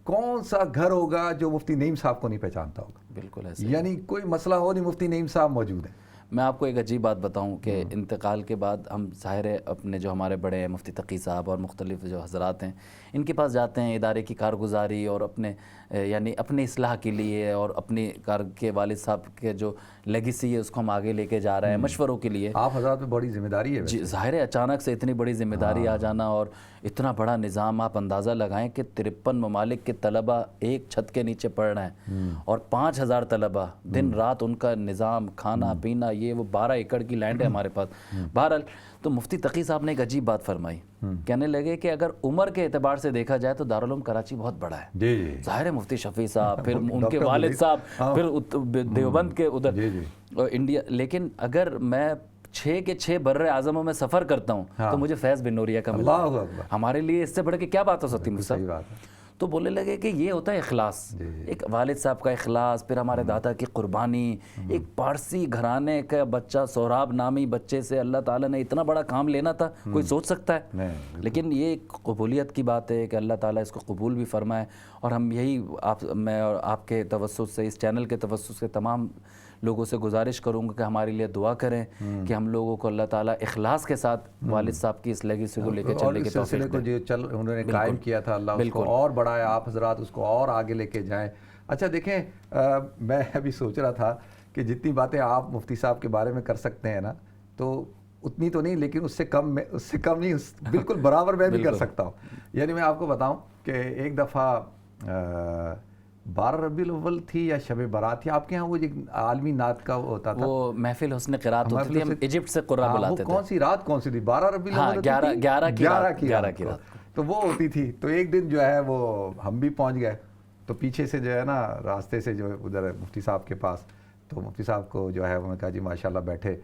کون سا گھر ہوگا جو مفتی نعیم صاحب کو نہیں پہچانتا ہوگا. بالکل ایسے, یعنی کوئی مسئلہ ہو نہیں, مفتی نعیم صاحب موجود ہیں. میں آپ کو ایک عجیب بات بتاؤں کہ انتقال کے بعد ہم ظاہر ہے اپنے جو ہمارے بڑے ہیں مفتی تقی صاحب اور مختلف جو حضرات ہیں, ان کے پاس جاتے ہیں ادارے کی کارگزاری اور اپنے یعنی اپنی اصلاح کے لیے, اور اپنی کے والد صاحب کے جو لیگیسی ہے اس کو ہم آگے لے کے جا رہے ہیں مشوروں کے لیے. آپ حضرات پہ بڑی ذمہ داری ہے. جی ظاہر ہے, اچانک سے اتنی بڑی ذمہ داری آ جانا, اور اتنا بڑا نظام, آپ اندازہ لگائیں کہ 53 ممالک کے طلبہ ایک چھت کے نیچے پڑھ رہے ہیں, اور 5000 طلبہ دن رات, ان کا نظام, کھانا پینا, یہ وہ 12 ایکڑ کی لینڈ ہے ہمارے پاس. بہرحال تو مفتی تقی صاحب نے ایک عجیب بات فرمائی, کہنے لگے کہ اگر عمر کے اعتبار سے دیکھا جائے تو دارالعلوم کراچی بہت بڑا ہے. ظاہر ہے مفتی شفیع صاحب, پھر ان کے والد صاحب, پھر دیوبند کے ادھر انڈیا, لیکن اگر میں 6 کے 6 بر اعظموں میں سفر کرتا ہوں تو مجھے فیض بن نوریہ کا ملا. ہمارے لیے اس سے بڑھ کے کیا بات ہو سکتی ہے. تو بولنے لگے کہ یہ ہوتا ہے اخلاص, ایک والد صاحب کا اخلاص, پھر ہمارے دادا کی قربانی. ایک پارسی گھرانے کا بچہ, سہراب نامی بچے سے اللہ تعالیٰ نے اتنا بڑا کام لینا تھا, کوئی سوچ سکتا ہے؟ لیکن یہ ایک قبولیت کی بات ہے کہ اللہ تعالیٰ اس کو قبول بھی فرمائے. اور ہم یہی میں اور آپ کے توسط سے, اس چینل کے توسط سے تمام لوگوں سے گزارش کروں گا کہ ہمارے لیے دعا کریں کہ ہم لوگوں کو اللہ تعالیٰ اخلاص کے ساتھ والد صاحب کی اس لیگیسی کو لے کے چلنے کی توفیق دے. جو انہوں نے قائم کیا تھا, اللہ اس کو اور بڑھائے, آپ حضرات اس کو اور آگے لے کے جائیں. اچھا دیکھیں, میں ابھی سوچ رہا تھا کہ جتنی باتیں آپ مفتی صاحب کے بارے میں کر سکتے ہیں نا, تو اتنی تو نہیں, لیکن اس سے کم نہیں, بالکل برابر میں بھی کر سکتا ہوں. یعنی میں آپ کو بتاؤں کہ ایک دفعہ 12 ربیع الاول تھی یا شب برات تھی, آپ کے ہاں وہ ایک عالمی نعت کا ہوتا تھا, وہ محفل حسن قرات ہوتی تھی, ہم ایجپٹ سے قرآن بلاتے تھے. کون سی رات کون سی تھی؟ 12 ربیع الاول, 11 کی رات, تو وہ ہوتی تھی. تو ایک دن جو ہے وہ ہم بھی پہنچ گئے, تو پیچھے سے جو ہے نا راستے سے جو ادھر مفتی صاحب کے پاس، تو مفتی صاحب کو جو ہے انہوں نے کہا جی ماشاءاللہ بیٹھے،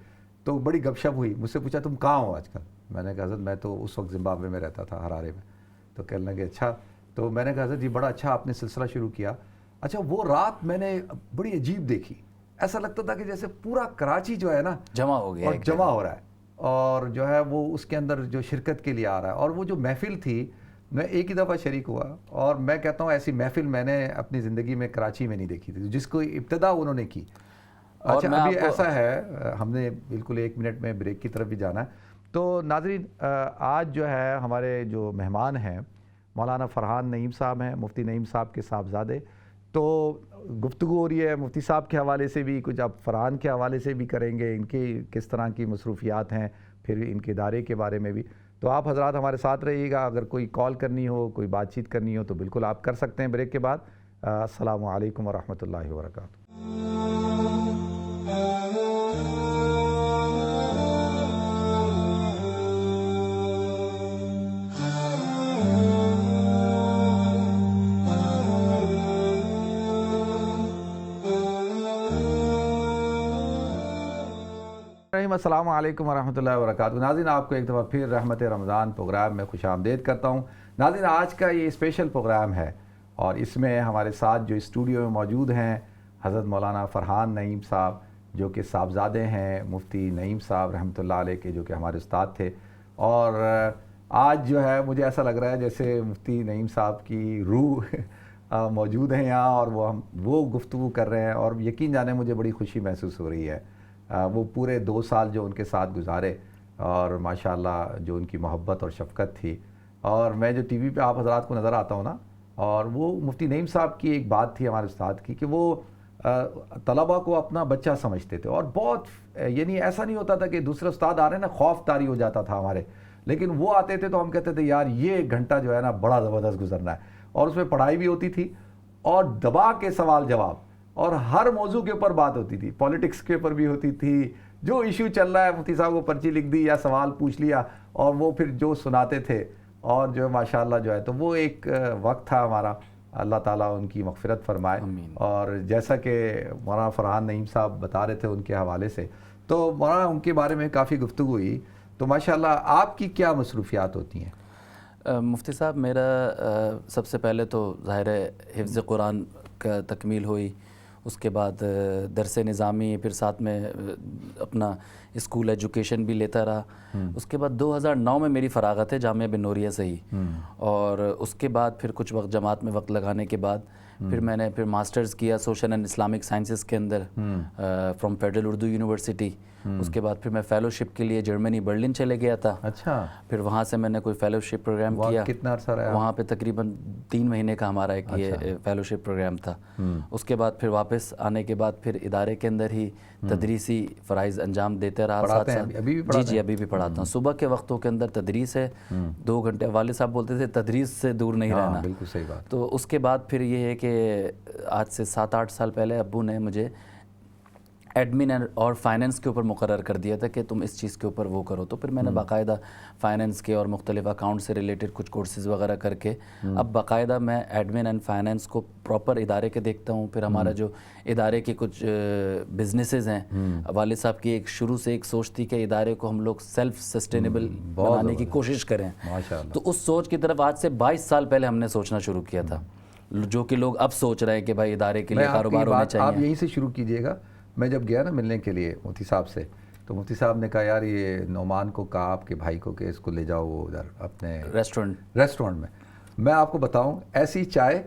تو بڑی گپ شپ ہوئی. مجھ سے پوچھا تم کہاں ہو آج کل؟ میں نے کہا حضرت میں تو اس وقت زمبابوے میں رہتا تھا، ہرارے میں. تو کہنے لگے اچھا. تو میں نے کہا حضرت جی بڑا اچھا آپ نے سلسلہ شروع کیا. اچھا وہ رات میں نے بڑی عجیب دیکھی، ایسا لگتا تھا کہ جیسے پورا کراچی جو ہے نا جمع ہو گیا، اور جمع ہو رہا ہے، اور جو ہے وہ اس کے اندر جو شرکت کے لیے آ رہا ہے. اور وہ جو محفل تھی، میں ایک ہی دفعہ شریک ہوا، اور میں کہتا ہوں ایسی محفل میں نے اپنی زندگی میں کراچی میں نہیں دیکھی تھی جس کو ابتدا انہوں نے کی. اچھا ابھی ایسا ہے، ہم نے بالکل 1 منٹ میں بریک کی طرف بھی جانا ہے. تو ناظرین آج جو ہے ہمارے جو مہمان ہیں مولانا فرحان نعیم صاحب ہیں، مفتی نعیم صاحب کے صاحبزادے. تو گفتگو ہو رہی ہے مفتی صاحب کے حوالے سے بھی، کچھ آپ فرحان کے حوالے سے بھی کریں گے، ان کی کس طرح کی مصروفیات ہیں، پھر ان کے ادارے کے بارے میں بھی. تو آپ حضرات ہمارے ساتھ رہیے گا. اگر کوئی کال کرنی ہو، کوئی بات چیت کرنی ہو تو بالکل آپ کر سکتے ہیں بریک کے بعد. السلام علیکم ورحمۃ اللہ وبرکاتہ. السلام علیکم ورحمۃ اللہ وبرکاتہ. ناظرین آپ کو ایک دفعہ پھر رحمت رمضان پروگرام میں خوش آمدید کرتا ہوں. ناظرین آج کا یہ اسپیشل پروگرام ہے، اور اس میں ہمارے ساتھ جو اسٹوڈیو میں موجود ہیں حضرت مولانا فرحان نعیم صاحب، جو کہ صاحبزادے ہیں مفتی نعیم صاحب رحمۃ اللہ علیہ کے، جو کہ ہمارے استاد تھے. اور آج جو ہے مجھے ایسا لگ رہا ہے جیسے مفتی نعیم صاحب کی روح موجود ہیں یہاں، اور وہ گفتگو کر رہے ہیں، اور یقین جانے مجھے بڑی خوشی محسوس ہو رہی ہے. وہ پورے 2 سال جو ان کے ساتھ گزارے، اور ماشاءاللہ جو ان کی محبت اور شفقت تھی. اور میں جو ٹی وی پہ آپ حضرات کو نظر آتا ہوں نا، اور وہ مفتی نعیم صاحب کی ایک بات تھی ہمارے استاد کی، کہ وہ طلبہ کو اپنا بچہ سمجھتے تھے، اور بہت یعنی ایسا نہیں ہوتا تھا کہ دوسرے استاد آ رہے ہیں نا خوف طاری ہو جاتا تھا ہمارے، لیکن وہ آتے تھے تو ہم کہتے تھے یار یہ 1 گھنٹہ جو ہے نا بڑا زبردست گزرنا ہے. اور اس میں پڑھائی بھی ہوتی تھی، اور دبا کے سوال جواب، اور ہر موضوع کے اوپر بات ہوتی تھی، پولیٹکس کے اوپر بھی ہوتی تھی. جو ایشو چل رہا ہے مفتی صاحب کو پرچی لکھ دی یا سوال پوچھ لیا، اور وہ پھر جو سناتے تھے، اور جو ماشاءاللہ جو ہے تو وہ ایک وقت تھا ہمارا. اللہ تعالیٰ ان کی مغفرت فرمائے. اور جیسا کہ مولانا فرحان نعیم صاحب بتا رہے تھے ان کے حوالے سے، تو مولانا ان کے بارے میں کافی گفتگو ہوئی. تو ماشاءاللہ آپ کی کیا مصروفیات ہوتی ہیں؟ مفتی صاحب میرا سب سے پہلے تو ظاہر ہے حفظ قرآن کا تکمیل ہوئی، اس کے بعد درس نظامی، پھر ساتھ میں اپنا اسکول ایجوکیشن بھی لیتا رہا. اس کے بعد 2009 میں میری فراغت ہے جامعہ بن نوریہ سے ہی، اور اس کے بعد پھر کچھ وقت جماعت میں وقت لگانے کے بعد پھر میں نے ماسٹرز کیا سوشل اینڈ اسلامک سائنسز کے اندر فرام فیڈرل اردو یونیورسٹی. اس کے بعد پھر میں فیلوشپ کے لیے جرمنی برلن چلے گیا تھا. اچھا. پھر وہاں سے میں نے کوئی فیلوشپ پروگرام کیا. کتنا عرصہ رہا وہاں پہ تقریباً 3 مہینے کا ہمارا ایک یہ فیلوشپ پروگرام تھا. اس کے بعد پھر واپس آنے کے بعد پھر ادارے کے اندر ہی تدریسی فرائض انجام دیتے رہا. ساتھ ساتھ جی ابھی بھی پڑھاتا ہوں. صبح کے وقتوں کے اندر تدریس ہے 2 گھنٹے. والد صاحب بولتے تھے تدریس سے دور نہیں رہنا. بالکل صحیح بات. تو اس کے بعد پھر یہ ہے کہ آج سے 7-8 سال پہلے ابو نے مجھے ایڈمن اور فائننس کے اوپر مقرر کر دیا تھا کہ تم اس چیز کے اوپر وہ کرو. تو پھر میں نے باقاعدہ فائننس کے اور مختلف اکاؤنٹ سے ریلیٹڈ کچھ کورسز وغیرہ کر کے اب باقاعدہ میں ایڈمن اینڈ فائننس کو پراپر ادارے کے دیکھتا ہوں. پھر ہمارا جو ادارے کے کچھ بزنسز ہیں، والد صاحب کی ایک شروع سے ایک سوچ تھی کہ ادارے کو ہم لوگ سیلف سسٹینیبل بنانے کی کوشش کریں. تو اس سوچ کی طرف آج سے 22 سال پہلے ہم نے سوچنا شروع کیا تھا، جو کہ لوگ اب سوچ رہے ہیں کہ بھائی ادارے کے لیے کاروبار ہونا چاہیے. آپ یہیں سے شروع کیجئے گا. میں جب گیا نا ملنے کے لیے مفتی صاحب سے، تو مفتی صاحب نے کہا یار یہ نعمان کو کہا آپ کے بھائی کو کہ اس کو لے جاؤ وہ ادھر اپنے ریسٹورنٹ میں. میں آپ کو بتاؤں ایسی چائے،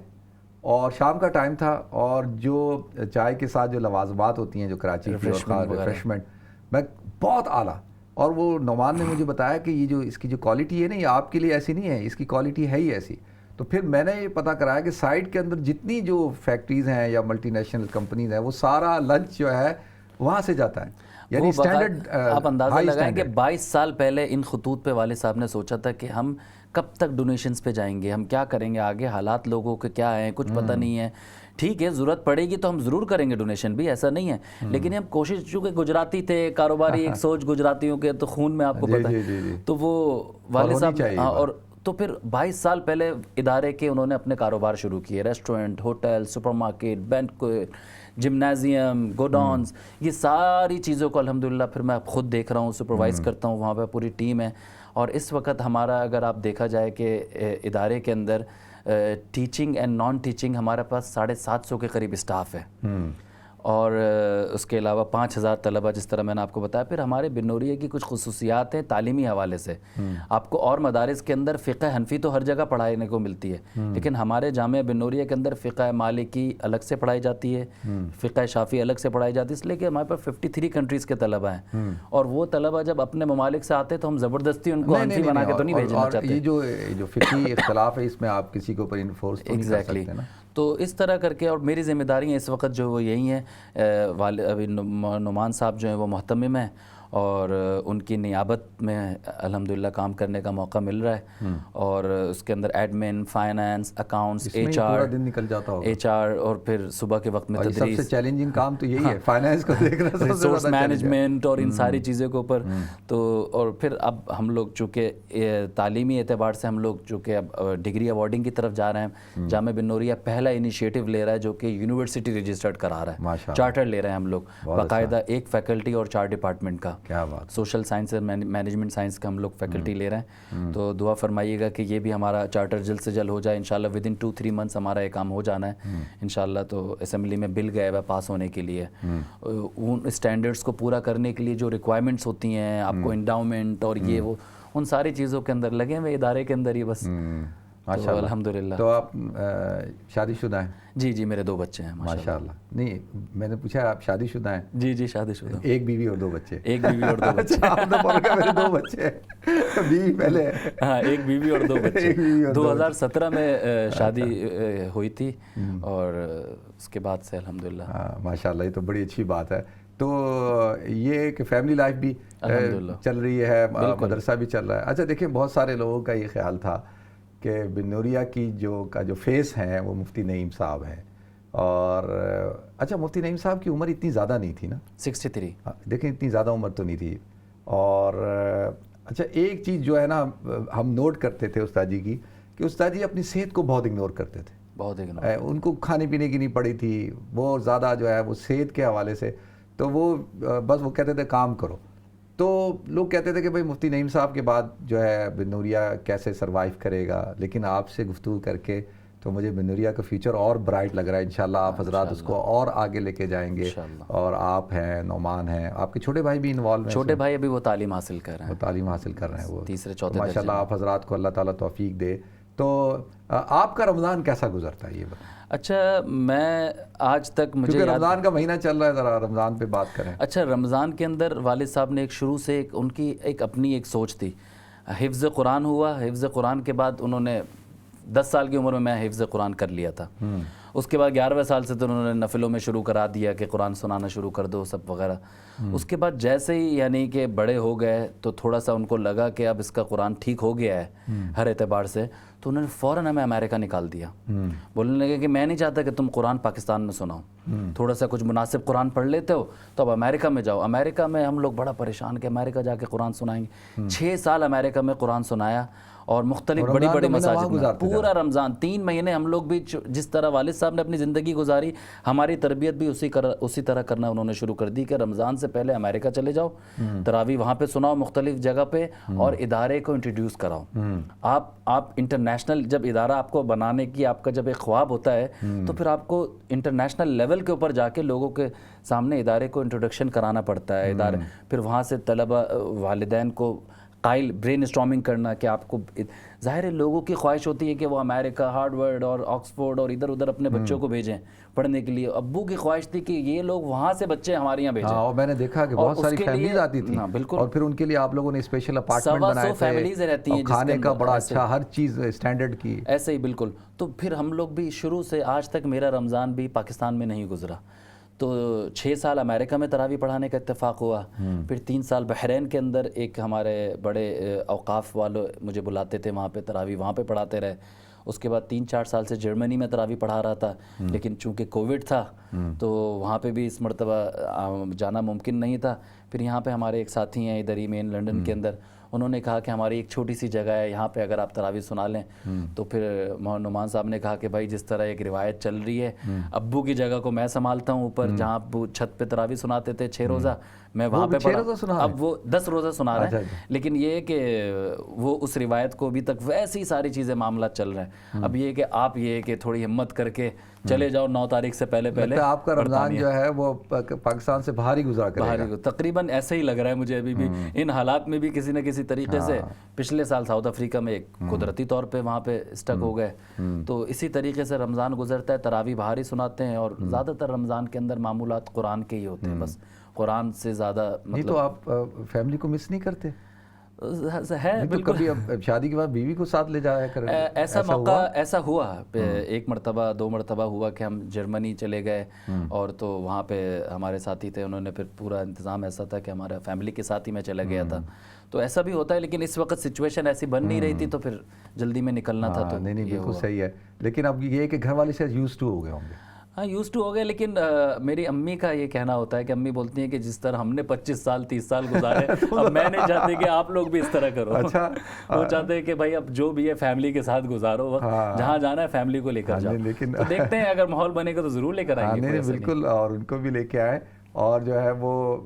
اور شام کا ٹائم تھا، اور جو چائے کے ساتھ جو لوازمات ہوتی ہیں جو کراچی کی ریفریشمنٹ میں بہت اعلیٰ. اور وہ نعمان نے مجھے بتایا کہ یہ جو اس کی جو کوالٹی ہے نا، یہ آپ کے لیے ایسی نہیں ہے، اس کی کوالٹی ہے ہی ایسی. تو پھر میں نے یہ پتہ کرایا کہ سائٹ کے اندر جتنی جو فیکٹریز ہیں یا ملٹی نیشنل کمپنیز ہیں، وہ سارا لنچ جو ہے وہاں سے جاتا ہے. یعنی اسٹینڈرڈ آپ اندازہ لگائیں کہ 22 سال پہلے ان خطوط پہ والد صاحب نے سوچا تھا کہ ہم کب تک ڈونیشنز پہ جائیں گے، ہم کیا کریں گے آگے، حالات لوگوں کے کیا ہیں کچھ پتہ نہیں ہے. ٹھیک ہے ضرورت پڑے گی تو ہم ضرور کریں گے ڈونیشن بھی، ایسا نہیں ہے، لیکن ہم کوشش، چونکہ گجراتی تھے، کاروباری ایک سوچ گجراتیوں کے تو خون میں آپ کو پتہ ہے، تو وہ والد صاحب اور تو پھر 22 سال پہلے ادارے کے انہوں نے اپنے کاروبار شروع کیے, restaurant, hotel, supermarket, banquet, gymnasium, godowns, یہ ساری چیزوں کو الحمدللہ پھر میں خود دیکھ رہا ہوں, سپروائز کرتا ہوں, وہاں پہ پوری ٹیم ہے. اور اس وقت ہمارا اگر آپ دیکھا جائے کہ ادارے کے اندر ٹیچنگ اینڈ نان ٹیچنگ ہمارے پاس 750 کے قریب اسٹاف ہے, اور اس کے علاوہ 5000 طلبہ جس طرح میں نے آپ کو بتایا. پھر ہمارے بنوریہ کی کچھ خصوصیات ہیں تعلیمی حوالے سے. آپ کو اور مدارس کے اندر فقہ حنفی تو ہر جگہ پڑھانے کو ملتی ہے, لیکن ہمارے جامعہ بنوریہ کے اندر فقہ مالکی الگ سے پڑھائی جاتی ہے, فقہ شافعی الگ سے پڑھائی جاتی ہے, اس لیے کہ ہمارے پاس 53 کنٹریز کے طلبہ ہیں, اور وہ طلبہ جب اپنے ممالک سے آتے تو ہم زبردستی ان کو حنفی بنا کے تو نہیں بھیجنا چاہتے. یہ جو فقہی اختلاف ہے اس میں آپ کسی کے اوپر انفورس تو نہیں کر سکتے نا. تو اس طرح کر کے, اور میری ذمہ داریاں اس وقت جو وہ یہی ہیں, ابھی نعمان صاحب جو ہیں وہ محتمم ہیں, اور ان کی نیابت میں الحمدللہ کام کرنے کا موقع مل رہا ہے, اور اس کے اندر admin, finance, accounts, H R, دن نکل جاتا ہوگا, ایچ آر, اور پھر صبح کے وقت میں تدریس. سب سے چیلنجنگ کام تو یہی ہے, فائنانس کو دیکھنا, ریسورس مینجمنٹ اور ان ساری چیزوں کے اوپر. تو اور پھر اب ہم لوگ چونکہ تعلیمی اعتبار سے ہم لوگ چونکہ اب ڈگری ایوارڈنگ کی طرف جا رہے ہیں, جامعہ بنوریہ پہلا انیشیٹو لے رہا ہے جو کہ یونیورسٹی رجسٹرڈ کرا رہا ہے, چارٹر لے رہے ہیں ہم لوگ باقاعدہ, ایک فیکلٹی اور 4 ڈپارٹمنٹ کا. کیا بات, سوشل سائنس اور مینجمنٹ سائنس کا ہم لوگ فیکلٹی لے رہے ہیں. تو دعا فرمائیے گا کہ یہ بھی ہمارا چارٹر جلد سے جلد ہو جائے انشاءاللہ. ود ان 2-3 منتھس ہمارا یہ کام ہو جانا ہے انشاءاللہ. تو اسمبلی میں بل گیا ہے پاس ہونے کے لیے. ان اسٹینڈرڈس کو پورا کرنے کے لیے جو ریکوائرمنٹس ہوتی ہیں, آپ کو انڈاؤمنٹ اور یہ وہ, ان ساری چیزوں کے اندر لگے ہوئے ادارے کے اندر ہی بس. ماشاء اللہ, الحمدللہ. تو آپ شادی شدہ ہیں؟ جی جی, میرے 2 بچے ہیں ماشاء اللہ. نہیں, میں نے پوچھا آپ شادی شدہ ہیں؟ جی جی, شادی شدہ. ایک بیوی اور 2 بچے. ایک بیوی اور 2 بچے. آپ نے بولا کہ میرے 2 بچے ہیں, بیوی پہلے. ہاں, ایک بیوی اور 2 بچے. 2017 میں شادی ہوئی تھی, اور اس کے بعد سے الحمدللہ. ماشاء اللہ, یہ تو بڑی اچھی بات ہے. تو یہ کہ فیملی لائف بھی چل رہی ہے, مدرسہ بھی چل رہا ہے. اچھا دیکھیں, بہت سارے لوگوں کا یہ خیال تھا کہ بنوریہ کی جو فیس ہیں وہ مفتی نعیم صاحب ہیں, اور اچھا مفتی نعیم صاحب کی عمر اتنی زیادہ نہیں تھی نا, 63. دیکھیں اتنی زیادہ عمر تو نہیں تھی. اور اچھا ایک چیز جو ہے نا ہم نوٹ کرتے تھے استاد جی کی, کہ استاد جی اپنی صحت کو بہت اگنور کرتے تھے. بہت اگنور. ان کو کھانے پینے کی نہیں پڑی تھی, وہ زیادہ جو ہے وہ صحت کے حوالے سے, تو وہ بس وہ کہتے تھے کام کرو. تو لوگ کہتے تھے کہ بھئی مفتی نعیم صاحب کے بعد جو ہے بنوریہ کیسے سروائیو کرے گا, لیکن آپ سے گفتگو کر کے تو مجھے بنوریہ کا فیوچر اور برائٹ لگ رہا ہے. انشاءاللہ آپ حضرات اس کو اور آگے لے کے جائیں گے, اور آپ ہیں, نعمان ہیں, آپ کے چھوٹے بھائی بھی انوالو ہیں. چھوٹے بھائی ابھی وہ تعلیم حاصل کر رہے ہیں. وہ تعلیم حاصل کر رہے ہیں, وہ 3-4 درجے. ماشاءاللہ آپ حضرات کو اللہ تعالیٰ توفیق دے. تو آپ کا رمضان کیسا گزرتا ہے یہ بتائیں. اچھا, میں آج تک مجھے کیونکہ رمضان کا مہینہ چل رہا ہے, ذرا رمضان پہ بات کریں. اچھا, رمضان کے اندر والد صاحب نے ایک شروع سے ان کی ایک اپنی ایک سوچ تھی. حفظ قرآن ہوا, حفظ قرآن کے بعد انہوں نے 10 سال کی عمر میں حفظ قرآن کر لیا تھا. اس کے بعد 11ویں سال سے تو انہوں نے نفلوں میں شروع کرا دیا کہ قرآن سنانا شروع کر دو سب وغیرہ. اس کے بعد جیسے ہی یعنی کہ بڑے ہو گئے تو تھوڑا سا ان کو لگا کہ اب اس کا قرآن ٹھیک ہو گیا ہے ہر اعتبار سے, تو انہوں نے فوراً ہمیں امریکہ نکال دیا. بولنے لگے کہ میں نہیں چاہتا کہ تم قرآن پاکستان میں سناؤ, تھوڑا سا کچھ مناسب قرآن پڑھ لیتے ہو تو اب امریکہ میں جاؤ. امریکہ میں ہم لوگ بڑا پریشان کہ امریکہ جا کے قرآن سنائیں گے. 6 سال امریکہ میں قرآن سنایا, اور مختلف بڑی بڑی مساجد میں پورا رمضان 3 مہینے ہم لوگ بھی جس طرح والد صاحب نے اپنی زندگی گزاری, ہماری تربیت بھی اسی طرح کرنا انہوں نے شروع کر دی کہ رمضان سے پہلے امریکہ چلے جاؤ, تراویح وہاں پہ سناؤ مختلف جگہ پہ, اور ادارے کو انٹروڈیوس کراؤ. آپ انٹرنیشنل جب ادارہ آپ کو بنانے کی آپ کا جب ایک خواب ہوتا ہے تو پھر آپ کو انٹرنیشنل لیول کے اوپر جا کے لوگوں کے سامنے ادارے کو انٹروڈکشن کرانا پڑتا ہے. ادارے پھر وہاں سے طلبہ والدین کو قائل برین اسٹارمنگ کرنا کہ آپ کو, ظاہر ہے لوگوں کی خواہش ہوتی ہے کہ وہ امریکہ, ہارڈورڈ اور آکسفورڈ اور ادھر ادھر اپنے بچوں کو بھیجیں پڑھنے کے لیے. ابو کی خواہش تھی کہ یہ لوگ وہاں سے بچے ہمارے یہاں بھیجیں. اور میں نے دیکھا کہ بہت ساری فیملیز آتی تھیں, اور پھر ان کے لیے آپ لوگوں نے اسپیشل اپارٹمنٹ بنائے تھے, 100 فیملیز رہتی ہیں, کھانے کا بڑا اچھا ہر چیز اسٹینڈرڈ کی. ایسے ہی بالکل. تو پھر ہم لوگ بھی شروع سے آج تک میرا رمضان بھی پاکستان میں نہیں گزرا. تو 6 سال امریکہ میں تراویح پڑھانے کا اتفاق ہوا, پھر 3 سال بحرین کے اندر ایک ہمارے بڑے اوقاف والے مجھے بلاتے تھے وہاں پہ, تراویح وہاں پہ پڑھاتے رہے. اس کے بعد 3-4 سال سے جرمنی میں تراویح پڑھا رہا تھا, لیکن چونکہ کووڈ تھا تو وہاں پہ بھی اس مرتبہ جانا ممکن نہیں تھا. پھر یہاں پہ ہمارے ایک ساتھی ہیں ادھر ہی مین لنڈن کے اندر, انہوں نے کہا کہ ہماری ایک چھوٹی سی جگہ ہے یہاں پہ اگر آپ تراویح سنا لیں تو پھر مولانا نعمان صاحب نے کہا کہ بھائی جس طرح ایک روایت چل رہی ہے ابو کی جگہ کو میں سنبھالتا ہوں اوپر جہاں ابو چھت پہ تراویح سناتے تھے 6 روزہ میں وہاں پہ پڑھا, اب وہ 10 روزہ سنا رہے ہیں لیکن یہ کہ وہ اس روایت کو ابھی تک ویسی ساری چیزیں معاملات چل رہے ہیں. اب یہ کہ آپ یہ کہ تھوڑی ہمت کر کے چلے جاؤ 9 تاریخ سے پہلے آپ کا رمضان جو ہے وہ پاکستان سے باہر ہی گزرا کرے گا تقریباً ایسے ہی لگ رہا ہے مجھے ابھی بھی ان حالات میں بھی کسی نہ کسی طریقے سے. پچھلے سال ساؤتھ افریقہ میں ایک قدرتی طور پہ وہاں پہ اسٹک ہو گئے, تو اسی طریقے سے رمضان گزرتا ہے, تراویح باہر ہی سناتے ہیں اور زیادہ تر رمضان کے اندر معمولات قرآن کے ہی ہوتے ہیں, بس قرآن سے زیادہ نہیں. تو آپ فیملی کو مس نہیں کرتے ہے؟ بالکل. کبھی اب شادی کے بعد بیوی کو ساتھ لے جایا کریں؟ ایسا موقع ایسا ہوا, ایک مرتبہ 2 مرتبہ ہوا کہ ہم جرمنی چلے گئے اور تو وہاں پہ ہمارے ساتھی تھے, انہوں نے پھر پورا انتظام ایسا تھا کہ ہمارا فیملی کے ساتھ ہی میں چلا گیا تھا. تو ایسا بھی ہوتا ہے لیکن اس وقت سچویشن ایسی بن نہیں رہی تھی تو پھر جلدی میں نکلنا تھا. تو نہیں بالکل صحیح ہے, لیکن اب یہ ہے کہ گھر والے سے یوز ٹو ہو گئے ہوں گے. ہاں یوز ٹو ہو گئے, لیکن میری امی کا یہ کہنا ہوتا ہے کہ امی بولتی ہیں کہ جس طرح ہم نے 25 سال 30 سال گزارے اب میں نہیں چاہتی کہ آپ لوگ بھی اس طرح کرو. اچھا, وہ چاہتے ہیں کہ بھائی اب جو بھی ہے فیملی کے ساتھ گزارو وقت, جہاں جانا ہے فیملی کو لے کر جاؤ. لیکن تو دیکھتے ہیں اگر ماحول بنے گا تو ضرور لے کر آئیں گے. نہیں بالکل, اور ان کو بھی لے کے آئے. اور جو ہے وہ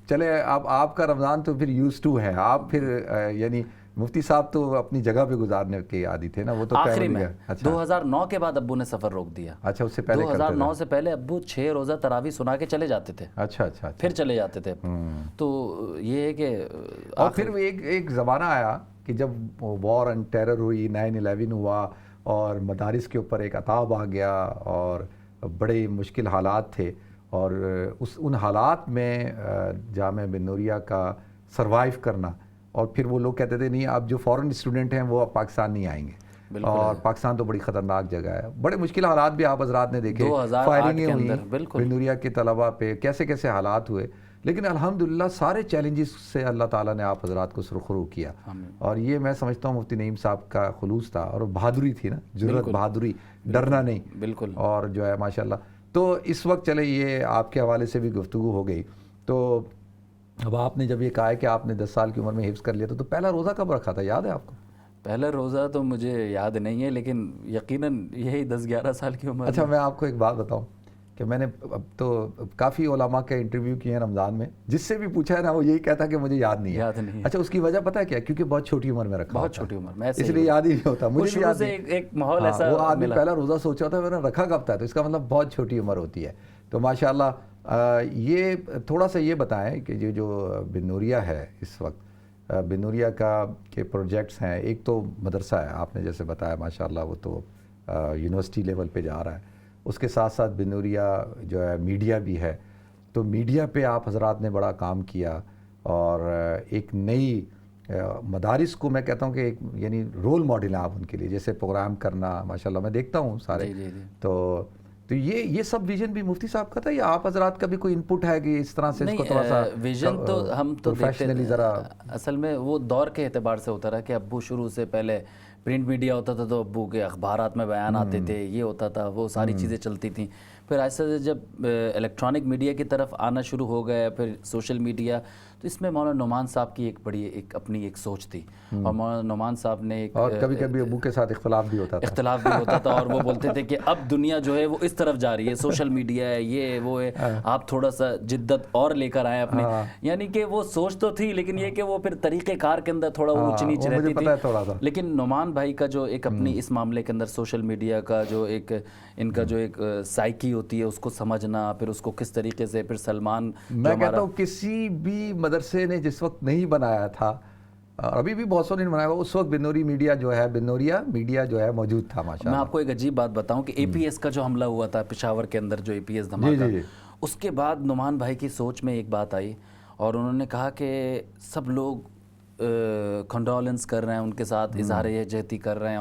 چلے اب آپ کا رمضان تو پھر یوز ٹو ہے, آپ پھر یعنی مفتی صاحب تو اپنی جگہ پہ گزارنے کے عادی تھے نا, وہ تو آخری میں 2009 کے بعد ابو نے سفر روک دیا. اچھا, اس سے پہلے 2009 سے پہلے ابو 6 روزہ تراویح سنا کے چلے جاتے تھے. اچھا, پھر چلے جاتے تھے. تو یہ ہے کہ اور پھر ایک زمانہ آیا کہ جب وار اینڈ ٹیرر ہوئی, 9/11 ہوا اور مدارس کے اوپر ایک عذاب آ گیا اور بڑے مشکل حالات تھے, اور ان حالات میں جامعہ بن نوریہ کا سروائیو کرنا, اور پھر وہ لوگ کہتے تھے نہیں اب جو فورن اسٹوڈنٹ ہیں وہ اب پاکستان نہیں آئیں گے, اور پاکستان تو بڑی خطرناک جگہ ہے. بڑے مشکل حالات بھی آپ حضرات نے دیکھے, فائرنگیں ہوئی بن نوریہ کے طلباء پہ, کیسے کیسے حالات ہوئے, لیکن الحمدللہ سارے چیلنجز سے اللہ تعالیٰ نے آپ حضرات کو سرخرو کیا. اور یہ میں سمجھتا ہوں مفتی نعیم صاحب کا خلوص تھا, اور بہادری تھی نا, جرأت, بہادری, ڈرنا نہیں. بالکل. اور جو ہے ماشاءاللہ. تو اس وقت چلے یہ آپ کے حوالے سے بھی گفتگو ہو گئی. تو اب آپ نے جب یہ کہا ہے کہ آپ نے 10 سال کی عمر میں حفظ کر لیا تو پہلا روزہ کب رکھا تھا, یاد ہے آپ کو؟ پہلا روزہ تو مجھے یاد نہیں ہے, لیکن یقیناً یہی 10-11 سال کی عمر. اچھا, میں آپ کو ایک بات بتاؤں کہ میں نے اب تو کافی علماء کے انٹرویو کیے ہیں رمضان میں, جس سے بھی پوچھا ہے نا وہ یہی کہتا کہ مجھے یاد نہیں ہے. اچھا, اس کی وجہ پتہ ہے کیا؟ کیونکہ بہت چھوٹی عمر میں رکھا, بہت چھوٹی عمر میں, اس لیے یاد ہی نہیں ہوتا. مجھے بھی یاد نہیں. ایک ماحول ایسا, وہ آدمی پہلا روزہ سوچ رہا تھا میں نے رکھا کب تھا, تو اس کا مطلب بہت چھوٹی عمر ہوتی ہے. تو ماشاءاللہ یہ تھوڑا سا یہ بتائیں کہ یہ جو بن نوریہ ہے اس وقت, بن نوریہ کا کے پروجیکٹس ہیں, ایک تو مدرسہ ہے آپ نے جیسے بتایا ماشاءاللہ, وہ تو یونیورسٹی لیول پہ جا رہا ہے. اس کے ساتھ ساتھ بن نوریہ جو ہے میڈیا بھی ہے, تو میڈیا پہ آپ حضرات نے بڑا کام کیا, اور ایک نئی مدارس کو میں کہتا ہوں کہ ایک یعنی رول ماڈل ہیں آپ ان کے لیے, جیسے پروگرام کرنا ماشاءاللہ میں دیکھتا ہوں سارے. تو یہ سب ویژن بھی مفتی صاحب کا تھا, یا آپ حضرات کا بھی کوئی انپٹ ہے کہ اس طرح سے اس کو تھوڑا سا ویژن؟ تو ہم تو پروفیشنلی ذرا, اصل میں وہ دور کے اعتبار سے ہوتا رہا کہ ابو شروع سے پہلے پرنٹ میڈیا ہوتا تھا تو ابو کے اخبارات میں بیان آتے تھے, یہ ہوتا تھا, وہ ساری چیزیں چلتی تھیں. پھر ایسے جب الیکٹرانک میڈیا کی طرف آنا شروع ہو گیا, پھر سوشل میڈیا, تو اس میں مولانا نعمان صاحب کی ایک اپنی ایک سوچ تھی, اور مولانا نعمان صاحب نے اور کبھی کبھی ابو کے ساتھ اختلاف بھی ہوتا تھا, اور وہ بولتے تھے کہ اب دنیا جو ہے وہ اس طرف جا رہی ہے, سوشل میڈیا ہے, یہ وہ ہے, آپ تھوڑا سا جدت اور لے کر آئیں اپنے. یعنی کہ وہ سوچ تو تھی, لیکن یہ کہ وہ پھر طریقہ کار کے اندر تھوڑا اونچ نیچ رہتی تھی. لیکن نعمان بھائی کا جو ایک اپنی اس معاملے کے اندر سوشل میڈیا کا جو ایک ان کا جو ایک سائیکی ہوتی ہے اس کو سمجھنا, پھر اس کو کس طریقے سے, پھر سلمان, میں کہتا ہوں کسی بھی مدرسے نے جس وقت نہیں بنایا تھا, اور ابھی بھی بہت سو نے بنایا ہوا, اس وقت بن نوری میڈیا جو ہے, بن نوریہ میڈیا جو ہے موجود تھا ماشاءاللہ. میں آپ کو ایک عجیب بات بتاؤں کہ اے پی ایس کا جو حملہ ہوا تھا پشاور کے اندر, جو اے پی ایس دھماکہ, اس کے بعد نعمان بھائی کی سوچ میں ایک بات آئی, اور انہوں نے کہا کہ سب لوگ کنڈولنس کر رہے ہیں, ان کے ساتھ اظہار یکجہتی کر رہے ہیں,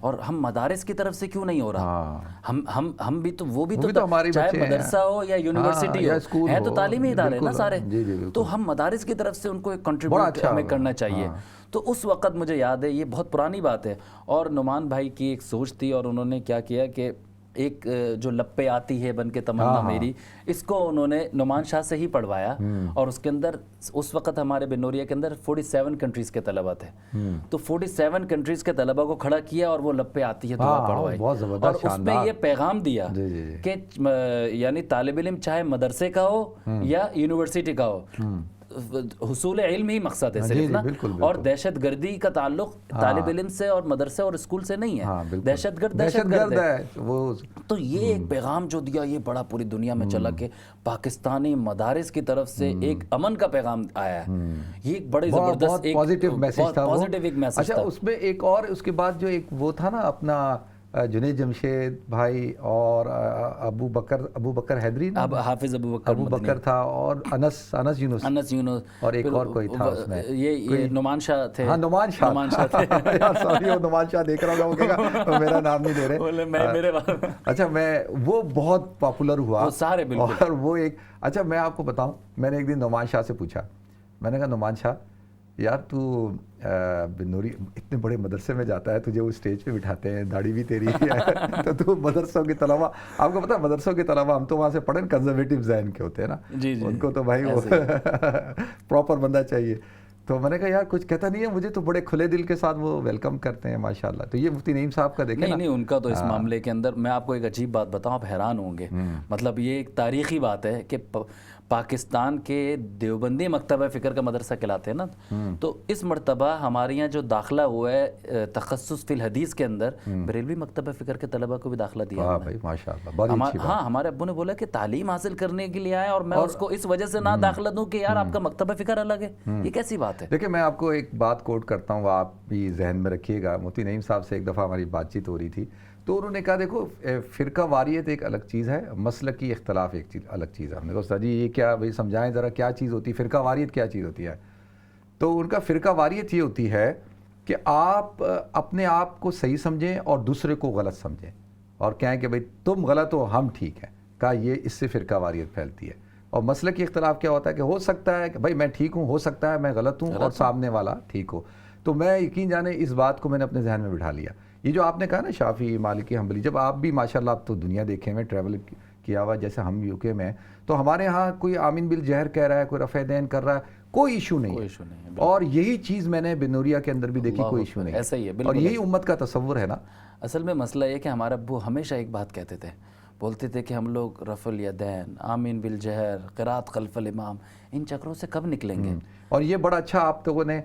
اور ہم مدارس کی طرف سے کیوں نہیں ہو رہا؟ ہم بھی تو, وہ بھی تو چاہے مدرسہ ہو یا یونیورسٹی ہو, ہے تو تعلیمی ادارے نا سارے, تو ہم مدارس کی طرف سے ان کو ایک کنٹریبیوٹ ہمیں کرنا چاہیے. تو اس وقت مجھے یاد ہے, یہ بہت پرانی بات ہے, اور نعمان بھائی کی ایک سوچ تھی, اور انہوں نے کیا کیا کہ ایک جو لپے آتی ہے بن کے تمنا میری، اس کو انہوں نے نعمان شاہ سے ہی پڑھوایا، اور اس کے اندر اس وقت ہمارے بنوریا کے اندر 47 کنٹریز کے طلبہ تھے، تو 47 کنٹریز کے طلبہ کو کھڑا کیا اور وہ لپے آتی ہے دعا پڑھوائی، اور اس میں یہ پیغام دیا کہ یعنی طالب علم چاہے مدرسے کا ہو یا یونیورسٹی کا ہو، حصول علم ہی مقصد ہے صرف نا، اور دہشت گردی کا تعلق طالب علم سے اور مدرسے اور اسکول سے نہیں ہے، دہشت گرد ہے تو یہ ایک پیغام جو دیا یہ بڑا پوری دنیا میں چلا کہ پاکستانی مدارس کی طرف سے ایک امن کا پیغام آیا ہے، یہ ایک بڑی زبردست پازیٹیو میسج تھا۔ اچھا اس میں ایک اور اس کے بعد جو ایک وہ تھا نا اپنا جنید جمشید بھائی اور ابو بکر حیدری، حافظ ابو بکر تھا، اور انس یونس اور ایک اور کوئی تھا اس میں، یہ نعمان شاہ تھے، ہاں نعمان شاہ سوری وہ نعمان شاہ دیکھ رہا ہوگا، وہ کہے گا میرا نام نہیں لے رہے، اچھا وہ بہت پاپولر ہوا سارے، اور وہ ایک اچھا میں آپ کو بتاؤں، میں نے ایک دن نعمان شاہ سے پوچھا، میں نے کہا نعمان شاہ یار تو بنوری اتنے بڑے مدرسے میں جاتا ہے، تجھے وہ اسٹیج پہ بٹھاتے ہیں، داڑھی بھی تیری ہے، تو مدرسوں کے طلبہ، آپ کو پتہ ہے مدرسوں کے طلبہ ہم تو وہاں سے پڑھیں کنزرویٹو ذہن کے ہوتے ہیں نا، ان کو تو بھائی وہ پراپر بندہ چاہیے، تو میں نے کہا یار کچھ کہتا نہیں ہے، مجھے تو بڑے کھلے دل کے ساتھ وہ ویلکم کرتے ہیں ماشاءاللہ۔ تو یہ مفتی نعیم صاحب کا دیکھیں نہیں ان کا تو اس معاملے کے اندر میں آپ کو ایک عجیب بات بتاؤں، آپ حیران ہوں گے، مطلب یہ ایک تاریخی بات ہے کہ پاکستان کے دیوبندی مکتبہ فکر کا مدرسہ کہلاتے ہیں نا، تو اس مرتبہ ہمارے یہاں جو داخلہ ہوا ہے تخصص فی الحدیث کے اندر، بریلوی مکتبہ فکر کے طلبہ کو بھی داخلہ دیا ہاں، ہمارے ابو نے بولا کہ تعلیم حاصل کرنے کے لیے آئے اور میں اس کو اس وجہ سے نہ داخلہ دوں کہ یار آپ کا مکتبہ فکر الگ ہے، یہ کیسی بات ہے؟ دیکھیں میں آپ کو ایک بات کوٹ کرتا ہوں، آپ بھی ذہن میں رکھیے گا، مفتی نعیم صاحب سے ایک دفعہ ہماری بات چیت ہو رہی تھی، تو انہوں نے کہا دیکھو فرقہ واریت ایک الگ چیز ہے، مسلکی اختلاف ایک الگ چیز ہے۔ ہم نے کہا سر جی یہ کیا، بھائی سمجھائیں ذرا کیا چیز ہوتی ہے فرقہ واریت، کیا چیز ہوتی ہے؟ تو ان کا فرقہ واریت یہ ہوتی ہے کہ آپ اپنے آپ کو صحیح سمجھیں اور دوسرے کو غلط سمجھیں، اور کہیں کہ بھائی تم غلط ہو ہم ٹھیک ہیں، کہا یہ اس سے فرقہ واریت پھیلتی ہے۔ اور مسلکی اختلاف کیا ہوتا ہے کہ ہو سکتا ہے کہ بھائی میں ٹھیک ہوں، ہو سکتا ہے میں غلط ہوں اور سامنے والا ٹھیک ہو۔ تو میں یقین جانے اس بات کو میں نے اپنے ذہن میں بٹھا لیا۔ یہ جو آپ نے کہا نا شافعی مالکی حنبلی، جب آپ بھی ماشاءاللہ آپ تو دنیا دیکھے میں ٹریول کیا ہوا، جیسے ہم یو کے میں، تو ہمارے ہاں کوئی آمین بالجہر کہہ رہا ہے، کوئی رفع دین کر رہا ہے، کوئی ایشو نہیں ہے، اور یہی چیز میں نے بنوریا کے اندر بھی دیکھی، کوئی ایشو نہیں ایسا ہی ہے، اور یہی امت کا تصور ہے نا۔ اصل میں مسئلہ یہ کہ ہمارے ابو ہمیشہ ایک بات کہتے تھے، بولتے تھے کہ ہم لوگ رفع الیدین، آمین بالجہر، قرات خلف الامام، ان چکروں سے کب نکلیں گے؟ اور یہ بڑا اچھا آپ لوگوں نے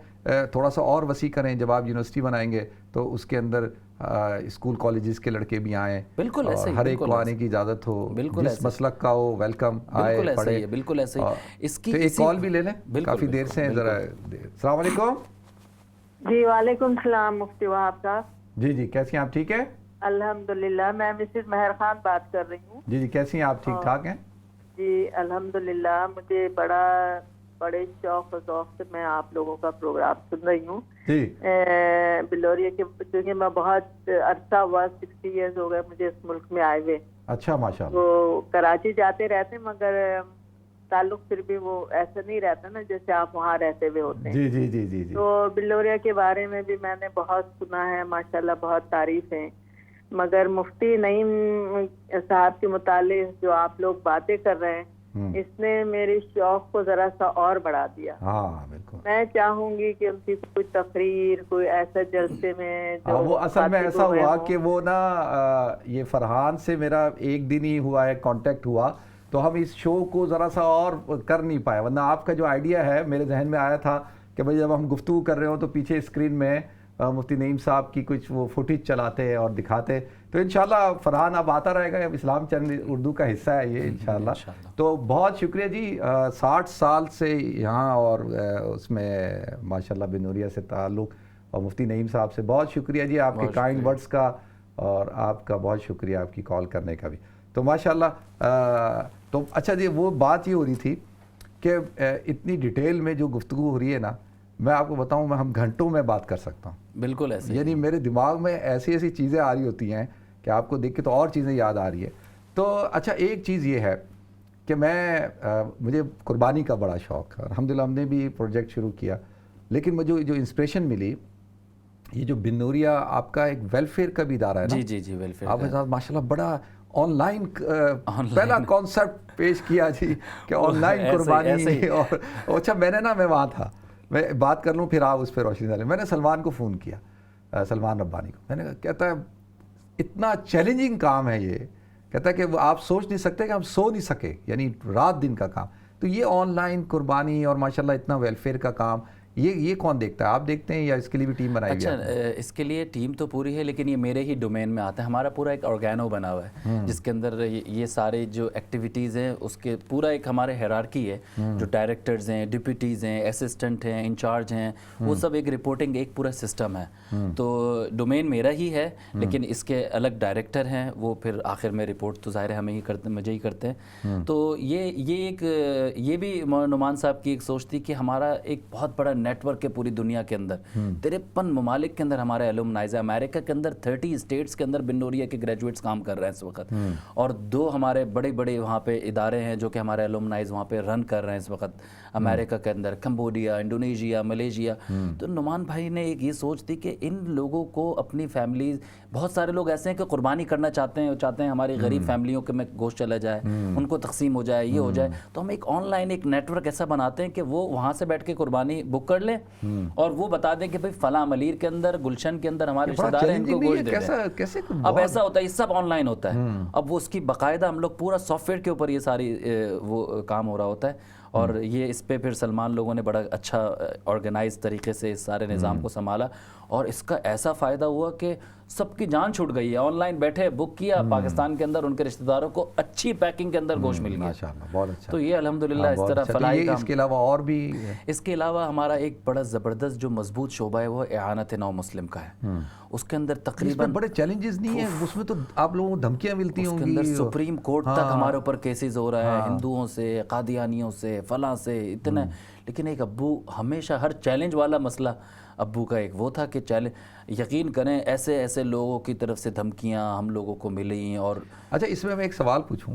تھوڑا سا اور وسیع کریں، جب آپ یونیورسٹی بنائیں گے تو اس کے اندر اسکول کالجز کے لڑکے بھی آئیں، بالکل ایسے ہی، ہر ایک کو آنے کی اجازت ہو، جس مسلک کا ہو ویلکم آئے پڑھے، بالکل ایسے ہی۔ اس کی ایک کال بھی لے لیں، کافی دیر سے ہیں ذرا۔ السلام علیکم۔ جی وعلیکم السلام مفتی وہاب صاحب۔ جی کیسی ہیں آپ؟ ٹھیک ہے الحمدللہ، میں مسز مہر خان بات کر رہی ہوں۔ جی کیسی ہیں آپ؟ ٹھیک ٹھاک ہیں؟ جی الحمدللہ، مجھے بڑے شوق و ذوق سے میں آپ لوگوں کا پروگرام سن رہی ہوں بلوریا کے، کیونکہ میں بہت عرصہ ہوا، 60 ایئرز ہو گئے مجھے اس ملک میں آئے ہوئے۔ اچھا ماشاءاللہ۔ تو کراچی جاتے رہتے مگر تعلق پھر بھی وہ ایسا نہیں رہتا نا جیسے آپ وہاں رہتے ہوئے ہوتے ہیں۔ جی جی جی جی جی۔ تو بلوریا کے بارے میں بھی میں نے بہت سنا ہے، ماشاءاللہ بہت تعریف ہے، مگر مفتی نعیم صاحب کے متعلق جو آپ لوگ باتیں کر رہے ہیں اس نے میری شوق کو ذرا سا اور بڑھا دیا۔ ہاں بالکل، میں چاہوں گی کہ ان کی کوئی تقریر، کوئی ایسا جلسے میں جو وہ اصل میں ایسا ہوا کہ وہ نا یہ فرحان سے میرا ایک دن ہی ہوا ہے کانٹیکٹ ہوا، تو ہم اس شو کو ذرا سا اور کر نہیں پائے، ورنہ آپ کا جو آئیڈیا ہے میرے ذہن میں آیا تھا کہ بھائی جب ہم گفتگو کر رہے ہوں تو پیچھے اسکرین میں مفتی نعیم صاحب کی کچھ وہ فوٹیج چلاتے اور دکھاتے، تو انشاءاللہ فرحان اب آتا رہے گا، اب اسلام چینل اردو کا حصہ ہے یہ انشاءاللہ۔ تو بہت شکریہ جی، 60 سال سے یہاں اور اس میں ماشاءاللہ بنوریا سے تعلق، اور مفتی نعیم صاحب سے بہت شکریہ جی آپ کے کائنڈ ورڈز کا، اور آپ کا بہت شکریہ آپ کی کال کرنے کا بھی۔ تو ماشاءاللہ تو اچھا جی، وہ بات یہ ہو رہی تھی کہ اتنی ڈیٹیل میں جو گفتگو ہو رہی ہے نا، میں آپ کو بتاؤں میں ہم گھنٹوں میں بات کر سکتا ہوں، بالکل ایسے، یعنی میرے دماغ میں ایسی ایسی چیزیں آ رہی ہوتی ہیں کہ آپ کو دیکھ کے تو اور چیزیں یاد آ رہی ہے۔ تو اچھا ایک چیز یہ ہے کہ مجھے قربانی کا بڑا شوق ہے، الحمدللہ ہم نے بھی پروجیکٹ شروع کیا، لیکن مجھے جو انسپریشن ملی یہ جو بن نوریہ آپ کا ایک ویلفیئر کا بھی ادارہ ہے نا؟ جی جی جی ویلفیئر آپ کے ساتھ ماشاء اللہ بڑا آن لائن پہلا کانسیپٹ پیش کیا جی کہ آن لائن قربانی. اور اچھا میں وہاں تھا, میں بات کر لوں پھر آپ اس پہ روشنی ڈالیں. میں نے سلمان کو فون کیا, سلمان ربانی کو, میں نے کہتا ہے اتنا چیلنجنگ کام ہے یہ, کہتا ہے کہ آپ سوچ نہیں سکتے کہ ہم سو نہیں سکے, یعنی رات دن کا کام. تو یہ آن لائن قربانی اور ماشاءاللہ اتنا ویلفیئر کا کام یہ کون دیکھتا ہے؟ آپ دیکھتے ہیں یا اس کے لیے بھی ٹیم بنائی ہوئی ہے؟ اچھا اس کے لیے ٹیم تو پوری ہے, لیکن یہ میرے ہی ڈومین میں آتا ہے. ہمارا پورا ایک آرگینو بنا ہوا ہے جس کے اندر یہ سارے جو ایکٹیویٹیز ہیں اس کے پورا ایک ہمارے ہیرارکی ہے, جو ڈائریکٹرز ہیں, ڈپٹیز ہیں, اسسٹنٹ ہیں, انچارج ہیں, وہ سب ایک رپورٹنگ ایک پورا سسٹم ہے. تو ڈومین میرا ہی ہے, لیکن اس کے الگ ڈائریکٹر ہیں, وہ پھر آخر میں رپورٹ تو ظاہر ہے ہمیں ہی کرتے, مجھے ہی کرتے ہیں. تو یہ بھی نعمان صاحب کی ایک سوچ تھی کہ ہمارا ایک بہت بڑا نیٹ ورک ہے پوری دنیا کے اندر, 53 ممالک کے اندر ہمارے الومنائز ہیں. امریکہ کے اندر 30 اسٹیٹس کے اندر بن نوریہ کے گریجویٹس کام کر رہے ہیں اس وقت, اور 2 ہمارے بڑے بڑے وہاں پہ ادارے ہیں جو کہ ہمارے الومنائز وہاں پہ رن کر رہے ہیں اس وقت امریکہ کے اندر, کمبوڈیا, انڈونیشیا, ملیشیا. تو نعمان بھائی نے ایک یہ سوچ تھی کہ ان لوگوں کو اپنی فیملیز, بہت سارے لوگ ایسے ہیں کہ قربانی کرنا چاہتے ہیں ہماری غریب فیملیوں کے میں گوشت چلا جائے, ان کو تقسیم ہو جائے, یہ ہو جائے. تو ہم ایک آن لائن ایک نیٹ ورک ایسا بناتے ہیں کہ وہ وہاں سے بیٹھ کے قربانی بک کر لیں اور وہ بتا دیں کہ بھئی فلاں ملیر کے اندر, گلشن کے اندر ہمارے رشتہ دار ہیں, ان کو گوشت دے دیں. اب ایسا ہوتا ہے, یہ سب آن لائن ہوتا ہے. اب وہ اس کی باقاعدہ ہم لوگ پورا سافٹ ویئر کے اوپر یہ ساری وہ کام ہو رہا ہوتا ہے, اور یہ اس پہ پھر سلمان لوگوں نے بڑا اچھا آرگنائز طریقے سے اس سارے نظام کو سنبھالا, اور اس کا ایسا فائدہ ہوا کہ سب کی جان چھوٹ گئی ہے. آن لائن بیٹھے, بک کیا, پاکستان کے اندر ان کے رشتہ داروں کو اچھی پیکنگ کے اندر گوشت مل گیا. ماشاءاللہ بہت اچھا. تو یہ الحمدللہ اس طرح فلاحی کام. اس کے علاوہ اور بھی, اس کے علاوہ ہمارا ایک بڑا زبردست جو مضبوط شعبہ ہے وہ اعانت نو مسلم کا ہے. اس کے اندر تقریباً بڑے چیلنجز نہیں ہیں, اس میں تو آپ لوگوں کو دھمکیاں ملتی ہوں گی, اس کے اندر سپریم کورٹ تک ہمارے اوپر کیسز ہو رہا ہے, ہندوؤں سے, قادیانیوں سے, فلاں سے, اتنا. لیکن ایک ابو ہمیشہ ہر چیلنج والا مسئلہ ابو کا ایک وہ تھا کہ یقین کریں ایسے ایسے لوگوں کی طرف سے دھمکیاں ہم لوگوں کو ملیں. اور اچھا اس میں ایک سوال پوچھوں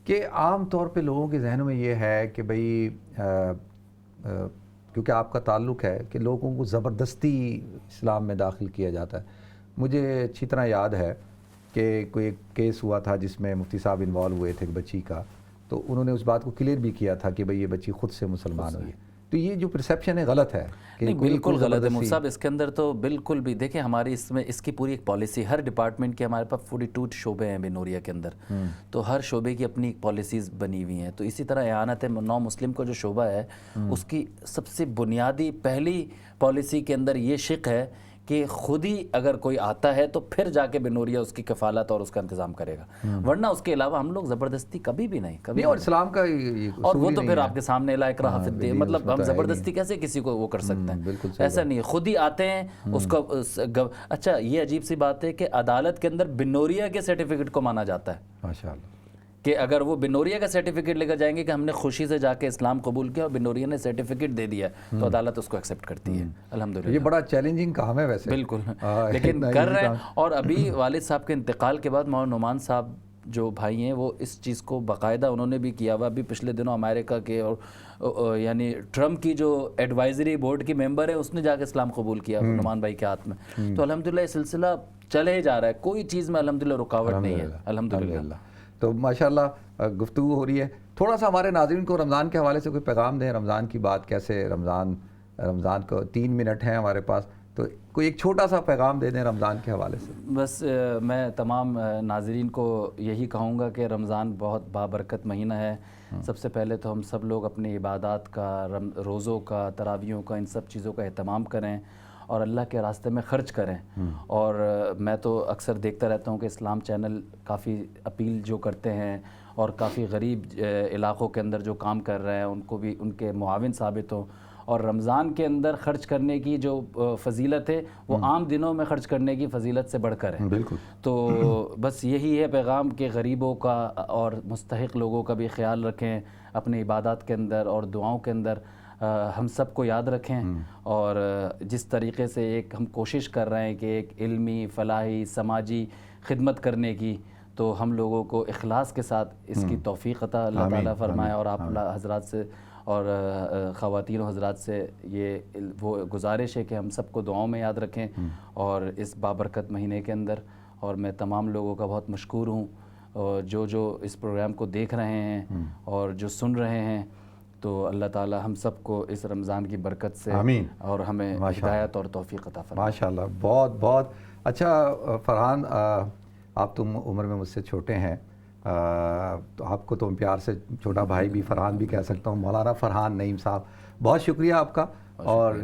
کہ عام طور پہ لوگوں کے ذہنوں میں یہ ہے کہ بھئی کیونکہ آپ کا تعلق ہے کہ لوگوں کو زبردستی اسلام میں داخل کیا جاتا ہے. مجھے اچھی طرح یاد ہے کہ کوئی ایک کیس ہوا تھا جس میں مفتی صاحب انوالو ہوئے تھے ایک بچی کا, تو انہوں نے اس بات کو کلیئر بھی کیا تھا کہ بھئی یہ بچی خود سے مسلمان ہوئی ہے. تو یہ جو پرسیپشن ہے غلط ہے. نہیں بالکل غلط ہے مفتی صاحب. اس کے اندر تو بالکل بھی دیکھیں ہماری اس میں اس کی پوری ایک پالیسی, ہر ڈپارٹمنٹ کے ہمارے پاس 42 شعبے ہیں بن نوریہ کے اندر, تو ہر شعبے کی اپنی پالیسیز بنی ہوئی ہیں. تو اسی طرح اعانت نو مسلم کا جو شعبہ ہے اس کی سب سے بنیادی پہلی پالیسی کے اندر یہ شق ہے کہ خود ہی اگر کوئی آتا ہے تو پھر جا کے بن نوریہ اس کی کفالت اور اس کا انتظام کرے گا, ورنہ اس کے علاوہ ہم لوگ زبردستی کبھی بھی نہیں, کبھی. اور اسلام کا اور وہ تو پھر آپ کے سامنے لا اکراہ فی الدین, مطلب ہم زبردستی کیسے کسی کو وہ کر سکتے ہیں, ایسا نہیں ہے. خود ہی آتے ہیں اس کو. اچھا یہ عجیب سی بات ہے کہ عدالت کے اندر بن نوریہ کے سرٹیفکیٹ کو مانا جاتا ہے ماشاءاللہ, کہ اگر وہ بن نوریہ کا سرٹیفکیٹ لے کر جائیں گے کہ ہم نے خوشی سے جا کے اسلام قبول کیا اور بن نوریہ نے سرٹیفکیٹ دے دیا تو عدالت اس کو ایکسیپٹ کرتی ہے. الحمدللہ یہ بڑا چیلنجنگ کام ہے ویسے. بالکل, لیکن کر رہے ہیں. اور ابھی والد صاحب کے انتقال کے بعد مولانا نعمان صاحب جو بھائی ہیں وہ اس چیز کو باقاعدہ انہوں نے بھی کیا ہوا. ابھی پچھلے دنوں امریکہ کے اور یعنی ٹرمپ کی جو ایڈوائزری بورڈ کی ممبر ہے اس نے جا کے اسلام قبول کیا نعمان بھائی کے ہاتھ میں. تو الحمدللہ یہ سلسلہ چلے جا رہا ہے, کوئی چیز میں الحمدللہ رکاوٹ نہیں ہے. الحمدللہ. تو ماشاءاللہ گفتگو ہو رہی ہے. تھوڑا سا ہمارے ناظرین کو رمضان کے حوالے سے کوئی پیغام دیں, رمضان کی بات کیسے, رمضان کو 3 منٹ ہیں ہمارے پاس, تو کوئی ایک چھوٹا سا پیغام دے دیں رمضان کے حوالے سے. بس میں تمام ناظرین کو یہی کہوں گا کہ رمضان بہت بابرکت مہینہ ہے. سب سے پہلے تو ہم سب لوگ اپنی عبادات کا, روزوں کا, تراویحوں کا, ان سب چیزوں کا اہتمام کریں اور اللہ کے راستے میں خرچ کریں. اور میں تو اکثر دیکھتا رہتا ہوں کہ اسلام چینل کافی اپیل جو کرتے ہیں اور کافی غریب علاقوں کے اندر جو کام کر رہے ہیں ان کو بھی ان کے معاون ثابت ہوں. اور رمضان کے اندر خرچ کرنے کی جو فضیلت ہے وہ عام دنوں میں خرچ کرنے کی فضیلت سے بڑھ کر ہے. بالکل. تو بس یہی ہے پیغام کہ غریبوں کا اور مستحق لوگوں کا بھی خیال رکھیں اپنی عبادات کے اندر اور دعاؤں کے اندر. ہم سب کو یاد رکھیں اور جس طریقے سے ایک ہم کوشش کر رہے ہیں کہ ایک علمی, فلاحی, سماجی خدمت کرنے کی, تو ہم لوگوں کو اخلاص کے ساتھ اس کی توفیق عطا اللہ تعالیٰ فرمائے. اور آپ حضرات سے اور خواتین و حضرات سے یہ وہ گزارش ہے کہ ہم سب کو دعاؤں میں یاد رکھیں اور اس بابرکت مہینے کے اندر. اور میں تمام لوگوں کا بہت مشکور ہوں جو اس پروگرام کو دیکھ رہے ہیں اور جو سن رہے ہیں. تو اللہ تعالی ہم سب کو اس رمضان کی برکت سے آمین اور ہمیں ہدایت اور توفیق عطا فرمائے. ماشاءاللہ. بہت بہت اچھا. فرحان آپ تم عمر میں مجھ سے چھوٹے ہیں تو آپ کو تو پیار سے چھوٹا بھائی بھی فرحان بھی کہہ سکتا ہوں. مولانا فرحان نعیم صاحب بہت شکریہ آپ کا اور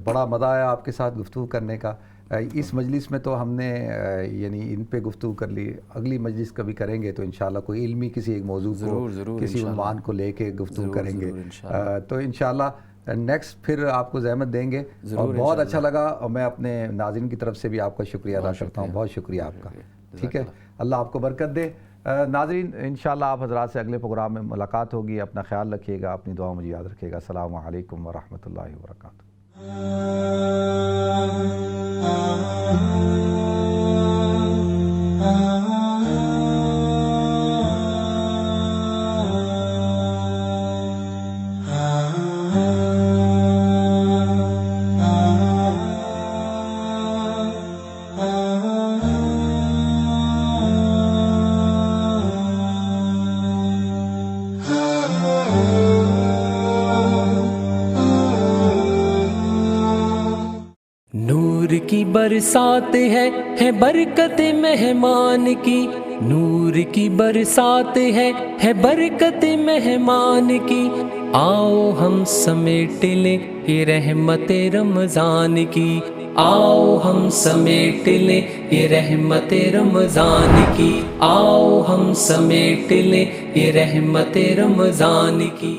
بڑا مزہ آیا آپ کے ساتھ گفتگو کرنے کا. اس مجلس میں تو ہم نے یعنی ان پہ گفتگو کر لی. اگلی مجلس کبھی کریں گے تو انشاءاللہ کوئی علمی کسی ایک موضوع کو کسی عنوان کو لے کے گفتگو کریں گے. تو انشاءاللہ نیکسٹ پھر آپ کو زحمت دیں گے. اور بہت اچھا لگا اور میں اپنے ناظرین کی طرف سے بھی آپ کا شکریہ ادا کرتا ہوں. بہت شکریہ آپ کا. ٹھیک ہے, اللہ آپ کو برکت دے. ناظرین انشاءاللہ آپ حضرات سے اگلے پروگرام میں ملاقات ہوگی. اپنا خیال رکھیے گا, اپنی دعا مجھے یاد رکھیے گا. السلام علیکم ورحمۃ اللہ وبرکاتہ. نور کی برسات ہے برکت مہمان کی. نور کی برسات ہے برکت مہمان کی. آؤ ہم سمیٹ لیں یہ رحمت رمضان کی. آؤ ہم سمیٹ لیں یہ رحمت رمضان کی. آؤ ہم سمیٹ لیں یہ رحمت رمضان کی.